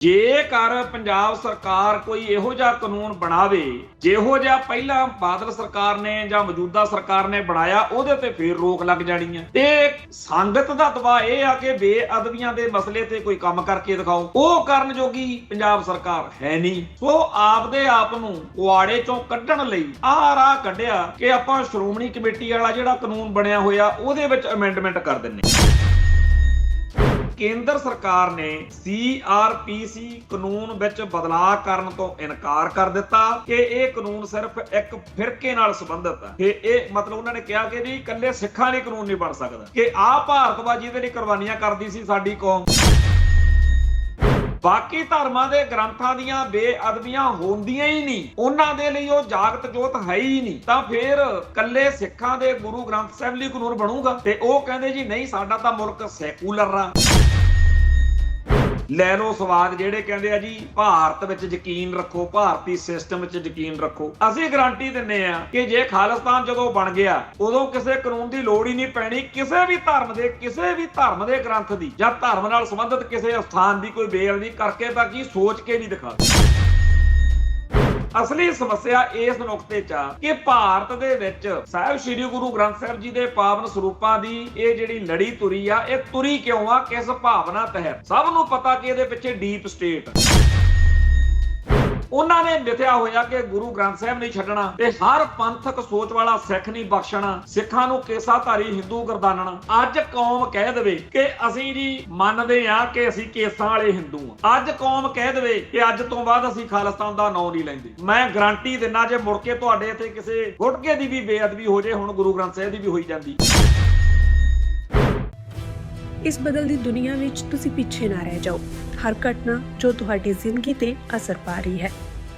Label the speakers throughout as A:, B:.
A: ਜੇਕਰ ਪੰਜਾਬ ਸਰਕਾਰ ਕੋਈ ਇਹੋ ਜਿਹਾ ਕਾਨੂੰਨ ਬਣਾਵੇ ਜਿਹੋ ਜਿਹਾ ਪਹਿਲਾਂ ਬਾਦਲ ਸਰਕਾਰ ਨੇ ਜਾਂ ਮੌਜੂਦਾ ਸਰਕਾਰ ਨੇ ਬਣਾਇਆ, ਉਹਦੇ ਤੇ ਫੇਰ ਰੋਕ ਲੱਗ ਜਾਣੀ ਹੈ। ਤੇ ਸੰਗਤ ਦਾ ਦਬਾਅ ਇਹ ਆ ਕਿ ਬੇਅਦਬੀਆਂ ਦੇ ਮਸਲੇ ਤੇ ਕੋਈ ਕੰਮ ਕਰਕੇ ਦਿਖਾਓ, ਉਹ ਕਰਨ ਜੋਗੀ ਪੰਜਾਬ ਸਰਕਾਰ ਹੈ ਨਹੀਂ। ਸੋ ਆਪਦੇ ਆਪ ਨੂੰ ਕੁਆੜੇ ਚੋਂ ਕੱਢਣ ਲਈ ਆਹ ਰਾਹ ਕੱਢਿਆ ਕਿ ਆਪਾਂ ਸ਼੍ਰੋਮਣੀ ਕਮੇਟੀ ਵਾਲਾ ਜਿਹੜਾ ਕਾਨੂੰਨ ਬਣਿਆ ਹੋਇਆ ਉਹਦੇ ਵਿੱਚ ਅਮੈਂਡਮੈਂਟ ਕਰ ਦਿੰਨੇ। ਕੇਂਦਰ ਸਰਕਾਰ ਨੇ CRPC ਕਾਨੂੰਨ ਵਿੱਚ ਬਦਲਾਅ ਕਰਨ ਤੋਂ ਇਨਕਾਰ ਕਰ ਦਿੱਤਾ ਕਿ ਇਹ ਕਾਨੂੰਨ ਸਿਰਫ ਇੱਕ ਫਿਰਕੇ ਨਾਲ ਸੰਬੰਧਿਤ ਹੈ। ਕਿ ਇਹ ਮਤਲਬ ਉਹਨਾਂ ਨੇ ਕਿਹਾ ਕਿ ਜੀ ਇਕੱਲੇ ਸਿੱਖਾਂ ਲਈ ਕਾਨੂੰਨ ਨਹੀਂ ਬਣ ਸਕਦਾ, ਕਿ ਆਹ ਭਾਰਤਵਾਜੀ ਦੇ ਲਈ ਕੁਰਬਾਨੀਆਂ ਕਰਦੀ ਸੀ ਸਾਡੀ ਕੌਮ, ਬਾਕੀ ਧਰਮਾਂ ਦੇ ਗ੍ਰੰਥਾਂ ਦੀਆਂ ਬੇਅਦਬੀਆਂ ਹੁੰਦੀਆਂ ਹੀ ਨਹੀਂ, ਉਹਨਾਂ ਦੇ ਲਈ ਉਹ ਜਾਗਤ ਜੋਤ ਹੈ ਹੀ ਨਹੀਂ, ਤਾਂ ਫਿਰ ਕੱਲੇ ਸਿੱਖਾਂ ਦੇ ਗੁਰੂ ਗ੍ਰੰਥ ਸਾਹਿਬ ਲਈ ਕਾਨੂੰਨ ਬਣੂਗਾ। ਤੇ ਉਹ ਕਹਿੰਦੇ ਜੀ ਨਹੀਂ, ਸਾਡਾ ਤਾਂ ਮੁਲਕ ਸੈਕੂਲਰ ਆ। ਲੈ ਲੋ ਸਵਾਦ, ਜਿਹੜੇ ਕਹਿੰਦੇ ਆ ਜੀ ਭਾਰਤ ਵਿੱਚ ਯਕੀਨ ਰੱਖੋ, ਭਾਰਤੀ ਸਿਸਟਮ ਵਿੱਚ ਯਕੀਨ ਰੱਖੋ। ਅਸੀਂ ਗਾਰੰਟੀ ਦਿੰਨੇ ਆ ਕਿ ਜੇ ਖਾਲਿਸਤਾਨ ਜਦੋਂ ਬਣ ਗਿਆ ਉਦੋਂ ਕਿਸੇ ਕਾਨੂੰਨ ਦੀ ਲੋੜ ਹੀ ਨਹੀਂ ਪੈਣੀ। ਕਿਸੇ ਵੀ ਧਰਮ ਦੇ ਗ੍ਰੰਥ ਦੀ ਜਾਂ ਧਰਮ ਨਾਲ ਸੰਬੰਧਿਤ ਕਿਸੇ ਸਥਾਨ ਦੀ ਕੋਈ ਬੇਅਦਬੀ ਕਰਕੇ ਤਾਂ ਕੀ ਸੋਚ ਕੇ ਨਹੀਂ ਦਿਖਾ। ਅਸਲੀ ਸਮੱਸਿਆ ਇਸ ਨੁਕਤੇ 'ਚ ਆ ਕਿ ਭਾਰਤ ਦੇ ਵਿੱਚ ਸਾਹਿਬ ਸ੍ਰੀ ਗੁਰੂ ਗ੍ਰੰਥ ਸਾਹਿਬ ਜੀ ਦੇ ਪਾਵਨ ਸਰੂਪਾਂ ਦੀ ਇਹ ਜਿਹੜੀ ਲੜੀ ਤੁਰੀ ਆ, ਇਹ ਤੁਰੀ ਕਿਉਂ ਆ, ਕਿਸ ਭਾਵਨਾ ਤਹਿਤ? ਸਭ ਨੂੰ ਪਤਾ ਕਿ ਇਹਦੇ ਪਿੱਛੇ ਡੀਪ ਸਟੇਟ ਉਹਨਾਂ ਨੇ ਮਿਥਿਆ ਹੋਇਆ ਕਿ ਗੁਰੂ ਗ੍ਰੰਥ ਸਾਹਿਬ ਨਹੀਂ ਛੱਡਣਾ ਤੇ ਹਰ ਪੰਥਕ ਸੋਚ ਵਾਲਾ ਸਿੱਖ ਨਹੀਂ ਬਖਸ਼ਣਾ, ਸਿੱਖਾਂ ਨੂੰ ਕੇਸਾਧਾਰੀ ਹਿੰਦੂ ਗਰਦਾਨਣਾ। ਅੱਜ ਕੌਮ ਕਹਿ ਦੇਵੇ ਕਿ ਅਸੀਂ ਜੀ ਮੰਨਦੇ ਆ ਕਿ ਅਸੀਂ ਕੇਸਾਂ ਵਾਲੇ ਹਿੰਦੂ ਆ, ਅੱਜ ਕੌਮ ਕਹਿ ਦੇਵੇ ਕਿ ਅੱਜ ਤੋਂ ਬਾਅਦ ਅਸੀਂ ਖਾਲਿਸਤਾਨ ਦਾ ਨਾਂ ਨਹੀਂ ਲੈਂਦੇ, ਮੈਂ ਗਾਰੰਟੀ ਦਿੰਨਾ ਜੇ ਮੁੜ ਕੇ ਤੁਹਾਡੇ ਇੱਥੇ ਕਿਸੇ ਗੁਟਕੇ ਦੀ ਵੀ ਬੇਅਦਬੀ ਹੋ ਜੇ, ਹੁਣ ਗੁਰੂ ਗ੍ਰੰਥ ਸਾਹਿਬ ਦੀ ਵੀ ਹੋਈ ਜਾਂਦੀ।
B: ਇਸ ਬਦਲਦੀ ਦੁਨੀਆ ਵਿੱਚ ਤੁਸੀਂ ਪਿੱਛੇ ਨਾ ਰਹਿ ਜਾਓ। ਹਰ ਘਟਨਾ ਜੋ ਤੁਹਾਡੀ ਜ਼ਿੰਦਗੀ ਤੇ ਅਸਰ ਪਾ ਰਹੀ ਹੈ,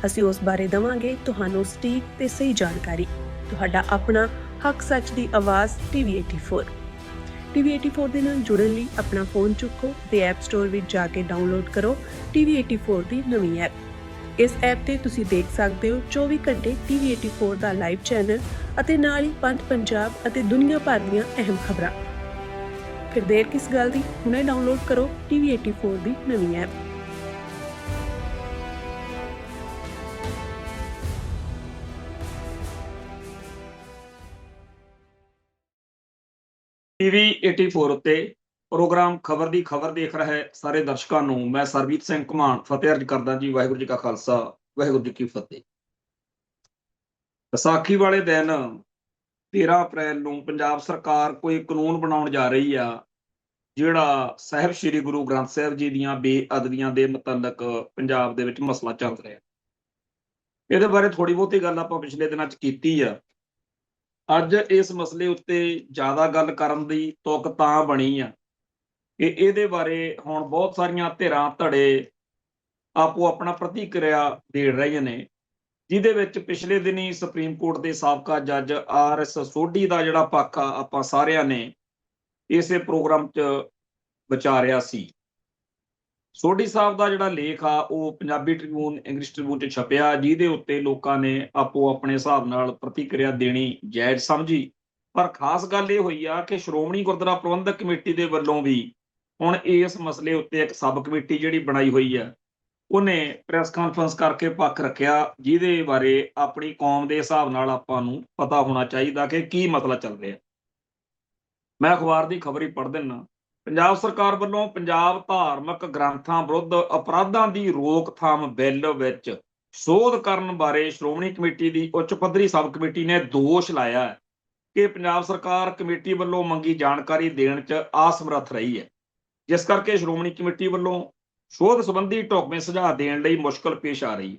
B: ਅਸੀਂ ਉਸ ਬਾਰੇ ਦਵਾਂਗੇ ਤੁਹਾਨੂੰ ਸਟੀਕ ਤੇ ਸਹੀ ਜਾਣਕਾਰੀ। ਤੁਹਾਡਾ ਆਪਣਾ ਹੱਕ ਸੱਚ ਦੀ ਆਵਾਜ਼ TV84 ਦੇ ਨਾਲ ਜੁੜਨ ਲਈ ਆਪਣਾ ਫੋਨ ਚੁੱਕੋ ਤੇ ਐਪ ਸਟੋਰ ਵਿੱਚ ਜਾ ਕੇ ਡਾਊਨਲੋਡ ਕਰੋ TV84 ਦੀ ਨਵੀਂ ਐਪ। ਇਸ ਐਪ ਤੇ ਤੁਸੀਂ ਦੇਖ ਸਕਦੇ ਹੋ 24 ਘੰਟੇ TV84 ਦਾ ਲਾਈਵ ਚੈਨਲ ਅਤੇ ਨਾਲ ਹੀ ਪੰਜ ਪੰਜਾਬ ਅਤੇ ਦੁਨੀਆ ਭਰ ਦੀਆਂ ਅਹਿਮ ਖਬਰਾਂ। ਫਿਰ ਦੇਰ ਕਿਸ ਗੱਲ ਦੀ, ਹੁਣੇ ਡਾਊਨਲੋਡ ਕਰੋ TV84 ਦੀ ਨਵੀਂ ਐਪ।
A: TV84 ਉੱਤੇ ਪ੍ਰੋਗਰਾਮ ਖਬਰ ਦੀ ਖਬਰ ਦੇਖ ਰਹੇ ਸਾਰੇ ਦਰਸ਼ਕਾਂ ਨੂੰ ਮੈਂ ਸਰਬਜੀਤ ਸਿੰਘ ਘੁਮਾਣ ਫਤਿਹ ਅਰਜ਼ ਕਰਦਾ ਜੀ। ਵਾਹਿਗੁਰੂ ਜੀ ਕਾ ਖਾਲਸਾ, ਵਾਹਿਗੁਰੂ ਜੀ ਕੀ ਫਤਿਹ। ਵਿਸਾਖੀ ਵਾਲੇ ਦਿਨ 13 ਅਪ੍ਰੈਲ ਨੂੰ ਪੰਜਾਬ ਸਰਕਾਰ ਕੋਈ ਕਾਨੂੰਨ ਬਣਾਉਣ ਜਾ ਰਹੀ ਆ, ਜਿਹੜਾ ਸਾਹਿਬ ਸ੍ਰੀ ਗੁਰੂ ਗ੍ਰੰਥ ਸਾਹਿਬ ਜੀ ਦੀਆਂ ਬੇਅਦਬੀਆਂ ਦੇ ਮੁਤਲਕ ਪੰਜਾਬ ਦੇ ਵਿੱਚ ਮਸਲਾ ਚੱਲ ਰਿਹਾ। ਇਹਦੇ ਬਾਰੇ ਥੋੜੀ ਬਹੁਤੀ ਗੱਲ ਆਪਾਂ ਪਿਛਲੇ ਦਿਨਾਂ 'ਚ ਕੀਤੀ ਆ। ਅੱਜ ਇਸ ਮਸਲੇ ਉੱਤੇ ਜ਼ਿਆਦਾ ਗੱਲ ਕਰਨ ਦੀ ਤੁਕ ਤਾਂ ਬਣੀ ਆ ਕਿ ਇਹਦੇ ਬਾਰੇ ਹੁਣ ਬਹੁਤ ਸਾਰੀਆਂ ਧਿਰਾਂ ਧੜੇ ਆਪੋ ਆਪਣਾ ਪ੍ਰਤੀਕਿਰਿਆ ਦੇ ਰਹੇ ਨੇ, ਜਿਹਦੇ ਵਿੱਚ ਪਿਛਲੇ ਦਿਨੀ ਸੁਪਰੀਮ ਕੋਰਟ ਦੇ ਸਾਬਕਾ ਜੱਜ RS ਸੋਢੀ ਦਾ ਜਿਹੜਾ ਪੱਖ ਆ ਆਪਾਂ ਸਾਰਿਆਂ ਨੇ ਇਸੇ ਪ੍ਰੋਗਰਾਮ 'ਚ ਵਿਚਾਰਿਆ ਸੀ। ਸੋਢੀ ਸਾਹਿਬ ਦਾ ਜਿਹੜਾ ਲੇਖ ਆ ਉਹ ਪੰਜਾਬੀ ਟ੍ਰਿਬਿਊਨ, ਇੰਗਲਿਸ਼ ਟ੍ਰਿਬਿਊਨ 'ਚ ਛਪਿਆ, ਜਿਹਦੇ ਉੱਤੇ ਲੋਕਾਂ ਨੇ ਆਪੋ ਆਪਣੇ ਹਿਸਾਬ ਨਾਲ ਪ੍ਰਤੀਕਿਰਿਆ ਦੇਣੀ ਜਾਇਜ਼ ਸਮਝੀ। ਪਰ ਖਾਸ ਗੱਲ ਇਹ ਹੋਈ ਆ ਕਿ ਸ਼੍ਰੋਮਣੀ ਗੁਰਦੁਆਰਾ ਪ੍ਰਬੰਧਕ ਕਮੇਟੀ ਦੇ ਵੱਲੋਂ ਵੀ ਹੁਣ ਇਸ ਮਸਲੇ ਉੱਤੇ ਇੱਕ ਸਬ ਕਮੇਟੀ ਜਿਹੜੀ ਬਣਾਈ ਹੋਈ ਆ, ਉਹਨੇ ਪ੍ਰੈਸ ਕਾਨਫਰੰਸ ਕਰਕੇ ਪੱਖ ਰੱਖਿਆ, ਜਿਹਦੇ ਬਾਰੇ ਆਪਣੀ ਕੌਮ ਦੇ ਹਿਸਾਬ ਨਾਲ ਆਪਾਂ ਨੂੰ ਪਤਾ ਹੋਣਾ ਚਾਹੀਦਾ ਕਿ ਕੀ ਮਸਲਾ ਚੱਲ ਰਿਹਾ। ਮੈਂ ਅਖਬਾਰ ਦੀ ਖਬਰ ਹੀ ਪੜ੍ਹ ਦਿੰਦਾ। ਪੰਜਾਬ ਸਰਕਾਰ ਵੱਲੋਂ ਪੰਜਾਬ ਧਾਰਮਿਕ ਗ੍ਰੰਥਾਂ ਵਿਰੁੱਧ ਅਪਰਾਧਾਂ ਦੀ ਰੋਕਥਾਮ ਬਿੱਲ ਵਿੱਚ ਸੋਧ ਕਰਨ ਬਾਰੇ ਸ਼੍ਰੋਮਣੀ ਕਮੇਟੀ ਦੀ ਉੱਚ ਪੱਧਰੀ ਸਬ ਕਮੇਟੀ ਨੇ ਦੋਸ਼ ਲਾਇਆ ਕਿ ਪੰਜਾਬ ਸਰਕਾਰ ਕਮੇਟੀ ਵੱਲੋਂ ਮੰਗੀ ਜਾਣਕਾਰੀ ਦੇਣ 'ਚ ਅਸਮਰੱਥ ਰਹੀ ਹੈ, ਜਿਸ ਕਰਕੇ ਸ਼੍ਰੋਮਣੀ ਕਮੇਟੀ ਵੱਲੋਂ ਸੋਧ ਸੰਬੰਧੀ ਢੁਕਵੇਂ ਸੁਝਾਅ ਦੇਣ ਲਈ ਮੁਸ਼ਕਲ ਪੇਸ਼ ਆ ਰਹੀ।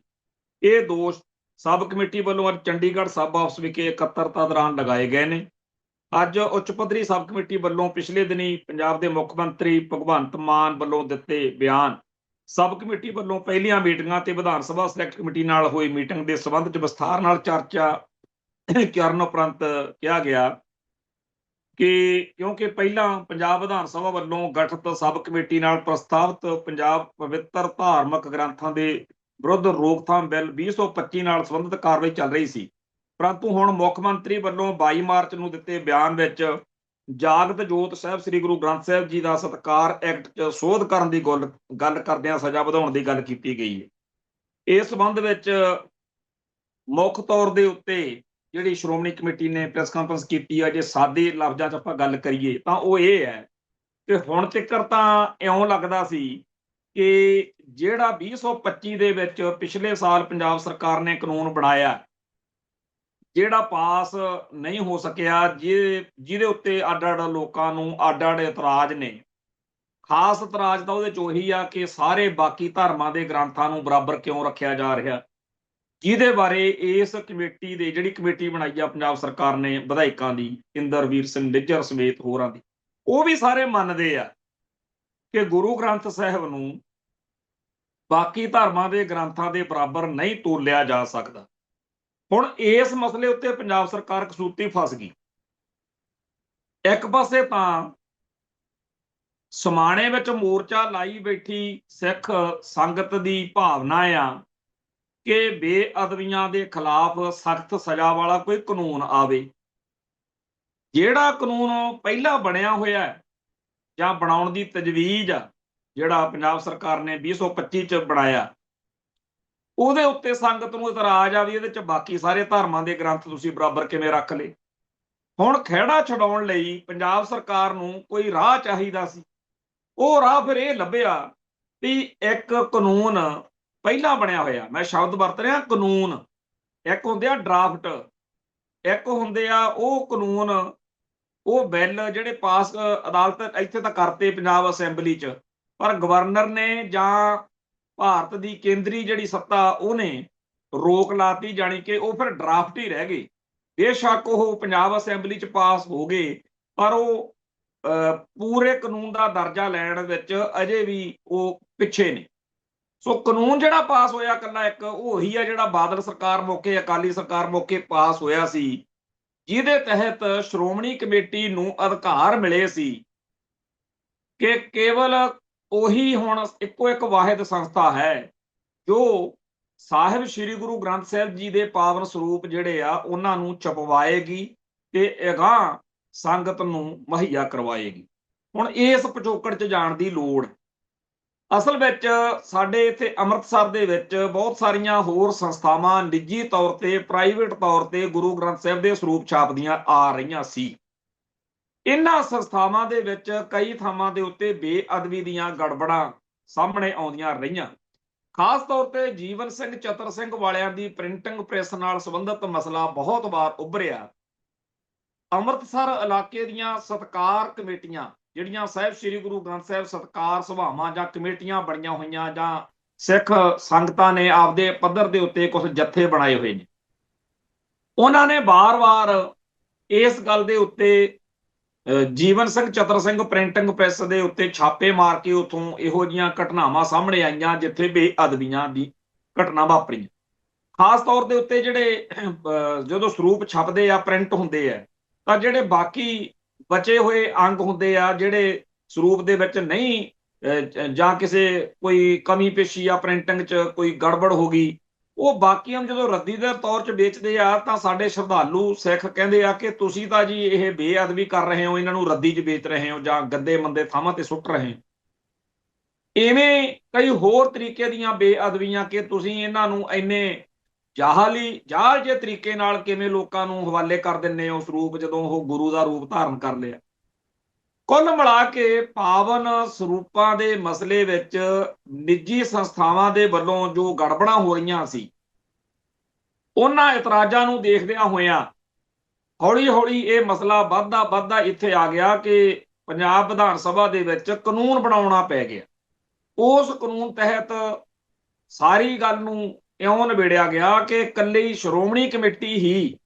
A: ਇਹ ਦੋਸ਼ ਸਬ ਕਮੇਟੀ ਵੱਲੋਂ ਅੱਜ ਚੰਡੀਗੜ੍ਹ ਸਬ ਹਾਊਸ ਵਿਖੇ ਇਕੱਤਰਤਾ ਦੌਰਾਨ ਲਗਾਏ ਗਏ ਨੇ। ਅੱਜ ਉੱਚ ਪੱਧਰੀ ਸਬ ਕਮੇਟੀ ਵੱਲੋਂ ਪਿਛਲੇ ਦਿਨੀ ਪੰਜਾਬ ਦੇ ਮੁੱਖ ਮੰਤਰੀ ਭਗਵੰਤ ਮਾਨ ਵੱਲੋਂ ਦਿੱਤੇ ਬਿਆਨ, ਸਬ ਕਮੇਟੀ ਵੱਲੋਂ ਪਹਿਲੀਆਂ ਮੀਟਿੰਗਾਂ ਤੇ ਵਿਧਾਨ ਸਭਾ ਸਿਲੈਕਟ ਕਮੇਟੀ ਨਾਲ ਹੋਈ ਮੀਟਿੰਗ ਦੇ ਸੰਬੰਧ 'ਚ ਵਿਸਥਾਰ ਨਾਲ ਚਰਚਾ ਕਰਨ ਉਪਰੰਤ ਕਿਹਾ ਗਿਆ ਕਿ ਕਿਉਂਕਿ ਪਹਿਲਾਂ ਪੰਜਾਬ ਵਿਧਾਨ ਸਭਾ ਵੱਲੋਂ ਗਠਿਤ ਸਬ ਕਮੇਟੀ ਨਾਲ ਪ੍ਰਸਤਾਵਿਤ ਪੰਜਾਬ ਪਵਿੱਤਰ ਧਾਰਮਿਕ ਗ੍ਰੰਥਾਂ ਦੇ ਵਿਰੁੱਧ ਰੋਕਥਾਮ ਬਿੱਲ 2025 ਨਾਲ ਸੰਬੰਧਿਤ ਕਾਰਵਾਈ ਚੱਲ ਰਹੀ ਸੀ, ਪਰੰਤੂ ਹੁਣ ਮੁੱਖ ਮੰਤਰੀ ਵੱਲੋਂ 22 ਮਾਰਚ ਨੂੰ ਦਿੱਤੇ ਬਿਆਨ ਵਿੱਚ ਜਾਗਤ ਜੋਤ ਸਾਹਿਬ ਸ੍ਰੀ ਗੁਰੂ ਗ੍ਰੰਥ ਸਾਹਿਬ ਜੀ ਦਾ ਸਤਿਕਾਰ ਐਕਟ 'ਚ ਸੋਧ ਕਰਨ ਦੀ ਗੱਲ ਕਰਦਿਆਂ ਸਜ਼ਾ ਵਧਾਉਣ ਦੀ ਗੱਲ ਕੀਤੀ ਗਈ ਹੈ। ਇਸ ਸੰਬੰਧ ਵਿੱਚ ਮੁੱਖ ਤੌਰ ਦੇ ਉੱਤੇ ਜਿਹੜੀ ਸ਼੍ਰੋਮਣੀ ਕਮੇਟੀ ਨੇ ਪ੍ਰੈਸ ਕਾਨਫਰੰਸ ਕੀਤੀ ਹੈ, ਜੇ ਸਾਦੇ ਲਫ਼ਜ਼ਾਂ 'ਚ ਆਪਾਂ ਗੱਲ ਕਰੀਏ ਤਾਂ ਉਹ ਇਹ ਹੈ ਕਿ ਹੁਣ ਤੱਕ ਤਾਂ ਇਉਂ ਲੱਗਦਾ ਸੀ ਕਿ ਜਿਹੜਾ 2025 ਦੇ ਵਿੱਚ ਪਿਛਲੇ ਸਾਲ ਪੰਜਾਬ ਸਰਕਾਰ ਨੇ ਕਾਨੂੰਨ ਬਣਾਇਆ, ਜਿਹੜਾ ਪਾਸ ਨਹੀਂ ਹੋ ਸਕਿਆ, ਜਿਹਦੇ ਉੱਤੇ ਅੱਡ-ਅੱਡ ਲੋਕਾਂ ਨੂੰ ਅੱਡ-ਅੱਡ ਇਤਰਾਜ਼ ਨੇ। ਖਾਸ ਇਤਰਾਜ਼ ਤਾਂ ਉਹਦੇ 'ਚ ਉਹੀ ਆ ਕਿ ਸਾਰੇ ਬਾਕੀ ਧਰਮਾਂ ਦੇ ਗ੍ਰੰਥਾਂ ਨੂੰ ਬਰਾਬਰ ਕਿਉਂ ਰੱਖਿਆ ਜਾ ਰਿਹਾ, ਜਿਹਦੇ ਬਾਰੇ ਇਸ ਕਮੇਟੀ ਦੇ ਜਿਹੜੀ ਕਮੇਟੀ ਬਣਾਈ ਆ ਪੰਜਾਬ ਸਰਕਾਰ ਨੇ ਵਿਧਾਇਕਾਂ ਦੀ, ਇੰਦਰਵੀਰ ਸਿੰਘ ਨਿੱਜਰ ਸਮੇਤ ਹੋਰਾਂ ਦੀ, ਉਹ ਵੀ ਸਾਰੇ ਮੰਨਦੇ ਆ ਕਿ ਗੁਰੂ ਗ੍ਰੰਥ ਸਾਹਿਬ ਨੂੰ ਬਾਕੀ ਧਰਮਾਂ ਦੇ ਗ੍ਰੰਥਾਂ ਦੇ ਬਰਾਬਰ ਨਹੀਂ ਤੋਲਿਆ ਜਾ ਸਕਦਾ। ਹੁਣ ਇਸ ਮਸਲੇ ਉੱਤੇ ਪੰਜਾਬ ਸਰਕਾਰ ਕਸੂਤੀ ਫਸ ਗਈ। ਇੱਕ ਪਾਸੇ ਤਾਂ ਸਮਾਣੇ ਵਿੱਚ ਮੋਰਚਾ ਲਾਈ ਬੈਠੀ ਸਿੱਖ ਸੰਗਤ ਦੀ ਭਾਵਨਾ ਆ ਕਿ ਬੇਅਦਬੀਆਂ ਦੇ ਖਿਲਾਫ ਸਖਤ ਸਜ਼ਾ ਵਾਲਾ ਕੋਈ ਕਾਨੂੰਨ ਆਵੇ। ਜਿਹੜਾ ਕਾਨੂੰਨ ਪਹਿਲਾਂ ਬਣਿਆ ਹੋਇਆ ਜਾਂ ਬਣਾਉਣ ਦੀ ਤਜਵੀਜ਼ ਆ, ਜਿਹੜਾ ਪੰਜਾਬ ਸਰਕਾਰ ਨੇ 2025 ਚ ਬਣਾਇਆ, ਉਹਦੇ ਉੱਤੇ ਸੰਗਤ ਨੂੰ ਇਤਰਾਜ਼ ਆ ਵੀ ਇਹਦੇ ਚ ਬਾਕੀ ਸਾਰੇ ਧਰਮਾਂ ਦੇ ਗ੍ਰੰਥ ਤੁਸੀਂ ਬਰਾਬਰ ਕਿਵੇਂ ਰੱਖ ਲਏ। ਹੁਣ ਖਹਿੜਾ ਛਡਾਉਣ ਲਈ ਪੰਜਾਬ ਸਰਕਾਰ ਨੂੰ ਕੋਈ ਰਾਹ ਚਾਹੀਦਾ ਸੀ। ਉਹ ਰਾਹ ਫਿਰ ਇਹ ਲੱਭਿਆ ਵੀ ਇੱਕ ਕਾਨੂੰਨ ਪਹਿਲਾਂ ਬਣਿਆ ਹੋਇਆ, ਮੈਂ ਸ਼ਬਦ ਵਰਤ ਰਿਹਾ ਕਾਨੂੰਨ, ਇੱਕ ਹੁੰਦੇ ਆ ਡਰਾਫਟ, ਇੱਕ ਹੁੰਦੇ ਆ ਉਹ ਕਾਨੂੰਨ, ਉਹ ਬਿੱਲ ਜਿਹੜੇ ਪਾਸ ਅਦਾਲਤ ਇੱਥੇ ਤਾਂ ਕਰਤੇ ਪੰਜਾਬ ਅਸੈਂਬਲੀ 'ਚ, ਪਰ ਗਵਰਨਰ ਨੇ ਜਾਂ ਭਾਰਤ ਦੀ ਕੇਂਦਰੀ ਜਿਹੜੀ ਸੱਤਾ ਉਹਨੇ ਰੋਕ ਲਾਤੀ, ਜਾਣੀ ਕਿ ਉਹ ਫਿਰ ਡਰਾਫਟ ਹੀ ਰਹਿ ਗਏ। ਬੇਸ਼ੱਕ ਉਹ ਪੰਜਾਬ ਅਸੈਂਬਲੀ 'ਚ ਪਾਸ ਹੋ ਗਏ, ਪਰ ਉਹ ਪੂਰੇ ਕਾਨੂੰਨ ਦਾ ਦਰਜਾ ਲੈਣ ਵਿੱਚ ਅਜੇ ਵੀ ਉਹ ਪਿੱਛੇ ਨੇ। ਸੋ ਕਾਨੂੰਨ ਜਿਹੜਾ ਪਾਸ ਹੋਇਆ ਇਕੱਲਾ ਇੱਕ ਉਹੀ ਆ ਜਿਹੜਾ ਬਾਦਲ ਸਰਕਾਰ ਮੌਕੇ, ਅਕਾਲੀ ਸਰਕਾਰ ਮੌਕੇ ਪਾਸ ਹੋਇਆ ਸੀ, ਜਿਹਦੇ ਤਹਿਤ ਸ਼੍ਰੋਮਣੀ ਕਮੇਟੀ ਨੂੰ ਅਧਿਕਾਰ ਮਿਲੇ ਸੀ ਕਿ ਕੇਵਲ ਉਹੀ ਹੁਣ ਇੱਕੋ ਇੱਕ ਵਾਹਿਦ ਸੰਸਥਾ ਹੈ ਜੋ ਸਾਹਿਬ ਸ੍ਰੀ ਗੁਰੂ ਗ੍ਰੰਥ ਸਾਹਿਬ ਜੀ ਦੇ ਪਾਵਨ ਸਰੂਪ ਜਿਹੜੇ ਆ ਉਹਨਾਂ ਨੂੰ ਛਪਵਾਏਗੀ ਤੇ ਅਗਾਂਹ ਸੰਗਤ ਨੂੰ ਮੁਹੱਈਆ ਕਰਵਾਏਗੀ। ਹੁਣ ਇਸ ਪਿਛੋਕੜ 'ਚ ਜਾਣ ਦੀ ਲੋੜ, ਅਸਲ ਵਿੱਚ ਸਾਡੇ ਇੱਥੇ ਅੰਮ੍ਰਿਤਸਰ ਦੇ ਵਿੱਚ ਬਹੁਤ ਸਾਰੀਆਂ ਹੋਰ ਸੰਸਥਾਵਾਂ ਨਿੱਜੀ ਤੌਰ ਤੇ, ਪ੍ਰਾਈਵੇਟ ਤੌਰ ਤੇ ਗੁਰੂ ਗ੍ਰੰਥ ਸਾਹਿਬ ਦੇ ਸਰੂਪ ਛਾਪਦੀਆਂ ਆ ਰਹੀਆਂ ਸੀ। ਇਹਨਾਂ ਸੰਸਥਾਵਾਂ ਦੇ ਵਿੱਚ ਕਈ ਥਾਵਾਂ ਦੇ ਉੱਤੇ ਬੇਅਦਬੀ ਦੀਆਂ ਗੜਬੜਾਂ ਸਾਹਮਣੇ ਆਉਂਦੀਆਂ ਰਹੀਆਂ। ਖਾਸ ਤੌਰ ਤੇ ਜੀਵਨ ਸਿੰਘ ਚਤਰ ਸਿੰਘ ਵਾਲਿਆਂ ਦੀ ਪ੍ਰਿੰਟਿੰਗ ਪ੍ਰੈਸ ਨਾਲ ਸੰਬੰਧਿਤ ਮਸਲਾ ਬਹੁਤ ਵਾਰ ਉੱਭਰਿਆ। ਅੰਮ੍ਰਿਤਸਰ ਇਲਾਕੇ ਦੀਆਂ ਸਤਿਕਾਰ ਕਮੇਟੀਆਂ, ਜਿਹੜੀਆਂ ਸਾਹਿਬ ਸ੍ਰੀ ਗੁਰੂ ਗ੍ਰੰਥ ਸਾਹਿਬ ਸਤਿਕਾਰ ਸਭਾਵਾਂ ਜਾਂ ਕਮੇਟੀਆਂ ਬਣੀਆਂ ਹੋਈਆਂ, ਜਾਂ ਸਿੱਖ ਸੰਗਤਾਂ ਨੇ ਆਪਦੇ ਪੱਧਰ ਦੇ ਉੱਤੇ ਕੁਝ ਜੱਥੇ ਬਣਾਏ ਹੋਏ ਨੇ, ਉਹਨਾਂ ਨੇ ਵਾਰ-ਵਾਰ ਇਸ ਗੱਲ ਦੇ ਉੱਤੇ ਜੀਵਨ ਸਿੰਘ ਚਤਰ ਸਿੰਘ ਪ੍ਰਿੰਟਿੰਗ ਪ੍ਰੈਸ ਦੇ ਉੱਤੇ ਛਾਪੇ ਮਾਰ ਕੇ ਉੱਥੋਂ ਇਹੋ ਜਿਹੀਆਂ ਘਟਨਾਵਾਂ ਸਾਹਮਣੇ ਆਈਆਂ ਜਿੱਥੇ ਬੇਅਦਬੀਆਂ ਦੀ ਘਟਨਾ ਵਾਪਰੀ। ਖਾਸ ਤੌਰ ਦੇ ਉੱਤੇ ਜਿਹੜੇ ਜਦੋਂ ਸਰੂਪ ਛਪਦੇ ਆ, ਪ੍ਰਿੰਟ ਹੁੰਦੇ ਆ, ਤਾਂ ਜਿਹੜੇ ਬਾਕੀ ਬਚੇ ਹੋਏ ਅੰਗ ਹੁੰਦੇ ਆ, ਜਿਹੜੇ ਸਰੂਪ ਦੇ ਵਿੱਚ ਨਹੀਂ ਜਾਂ ਕਿਸੇ ਕੋਈ ਕਮੀ ਪੇਸ਼ੀ ਆ, ਪ੍ਰਿੰਟਿੰਗ 'ਚ ਕੋਈ ਗੜਬੜ ਹੋ ਗਈ, ਉਹ ਬਾਕੀਆਂ ਨੂੰ ਜਦੋਂ ਰੱਦੀ ਦੇ ਤੌਰ 'ਚ ਵੇਚਦੇ ਆ ਤਾਂ ਸਾਡੇ ਸ਼ਰਧਾਲੂ ਸਿੱਖ ਕਹਿੰਦੇ ਆ ਕਿ ਤੁਸੀਂ ਤਾਂ ਜੀ ਇਹ ਬੇਅਦਬੀ ਕਰ ਰਹੇ ਹੋ, ਇਹਨਾਂ ਨੂੰ ਰੱਦੀ 'ਚ ਵੇਚ ਰਹੇ ਹੋ ਜਾਂ ਗੰਦੇ ਮੰਦੇ ਥਾਵਾਂ ਤੇ ਸੁੱਟ ਰਹੇ ਹੋ। ਇਵੇਂ ਕਈ ਹੋਰ ਤਰੀਕੇ ਦੀਆਂ ਬੇਅਦਬੀਆਂ ਕਿ ਤੁਸੀਂ ਇਹਨਾਂ ਨੂੰ ਇੰਨੇ ਜਾਲ ਜੇ ਤਰੀਕੇ ਨਾਲ ਕਿਵੇਂ ਲੋਕਾਂ ਨੂੰ ਹਵਾਲੇ ਕਰ ਦਿੰਦੇ ਹੋ ਸਰੂਪ, ਜਦੋਂ ਉਹ ਗੁਰੂ ਦਾ ਰੂਪ ਧਾਰਨ ਕਰ ਲਿਆ। ਕੁੱਲ ਮਿਲਾ ਕੇ ਪਾਵਨ ਸਰੂਪਾਂ ਦੇ ਮਸਲੇ ਵਿੱਚ ਨਿੱਜੀ ਸੰਸਥਾਵਾਂ ਦੇ ਵੱਲੋਂ ਜੋ ਗੜਬੜਾਂ ਹੋ ਰਹੀਆਂ ਸੀ, ਉਹਨਾਂ ਇਤਰਾਜ਼ਾਂ ਨੂੰ ਦੇਖਦਿਆਂ ਹੋਇਆਂ ਹੌਲੀ ਹੌਲੀ ਇਹ ਮਸਲਾ ਵੱਧਦਾ ਇੱਥੇ ਆ ਗਿਆ ਕਿ ਪੰਜਾਬ ਵਿਧਾਨ ਸਭਾ ਦੇ ਵਿੱਚ ਕਾਨੂੰਨ ਬਣਾਉਣਾ ਪੈ ਗਿਆ। ਉਸ ਕਾਨੂੰਨ ਤਹਿਤ ਸਾਰੀ ਗੱਲ ਨੂੰ ਇਉਂ ਨਿਬੇੜਿਆ ਗਿਆ ਕਿ ਇਕੱਲੀ ਸ਼੍ਰੋਮਣੀ ਕਮੇਟੀ ਹੀ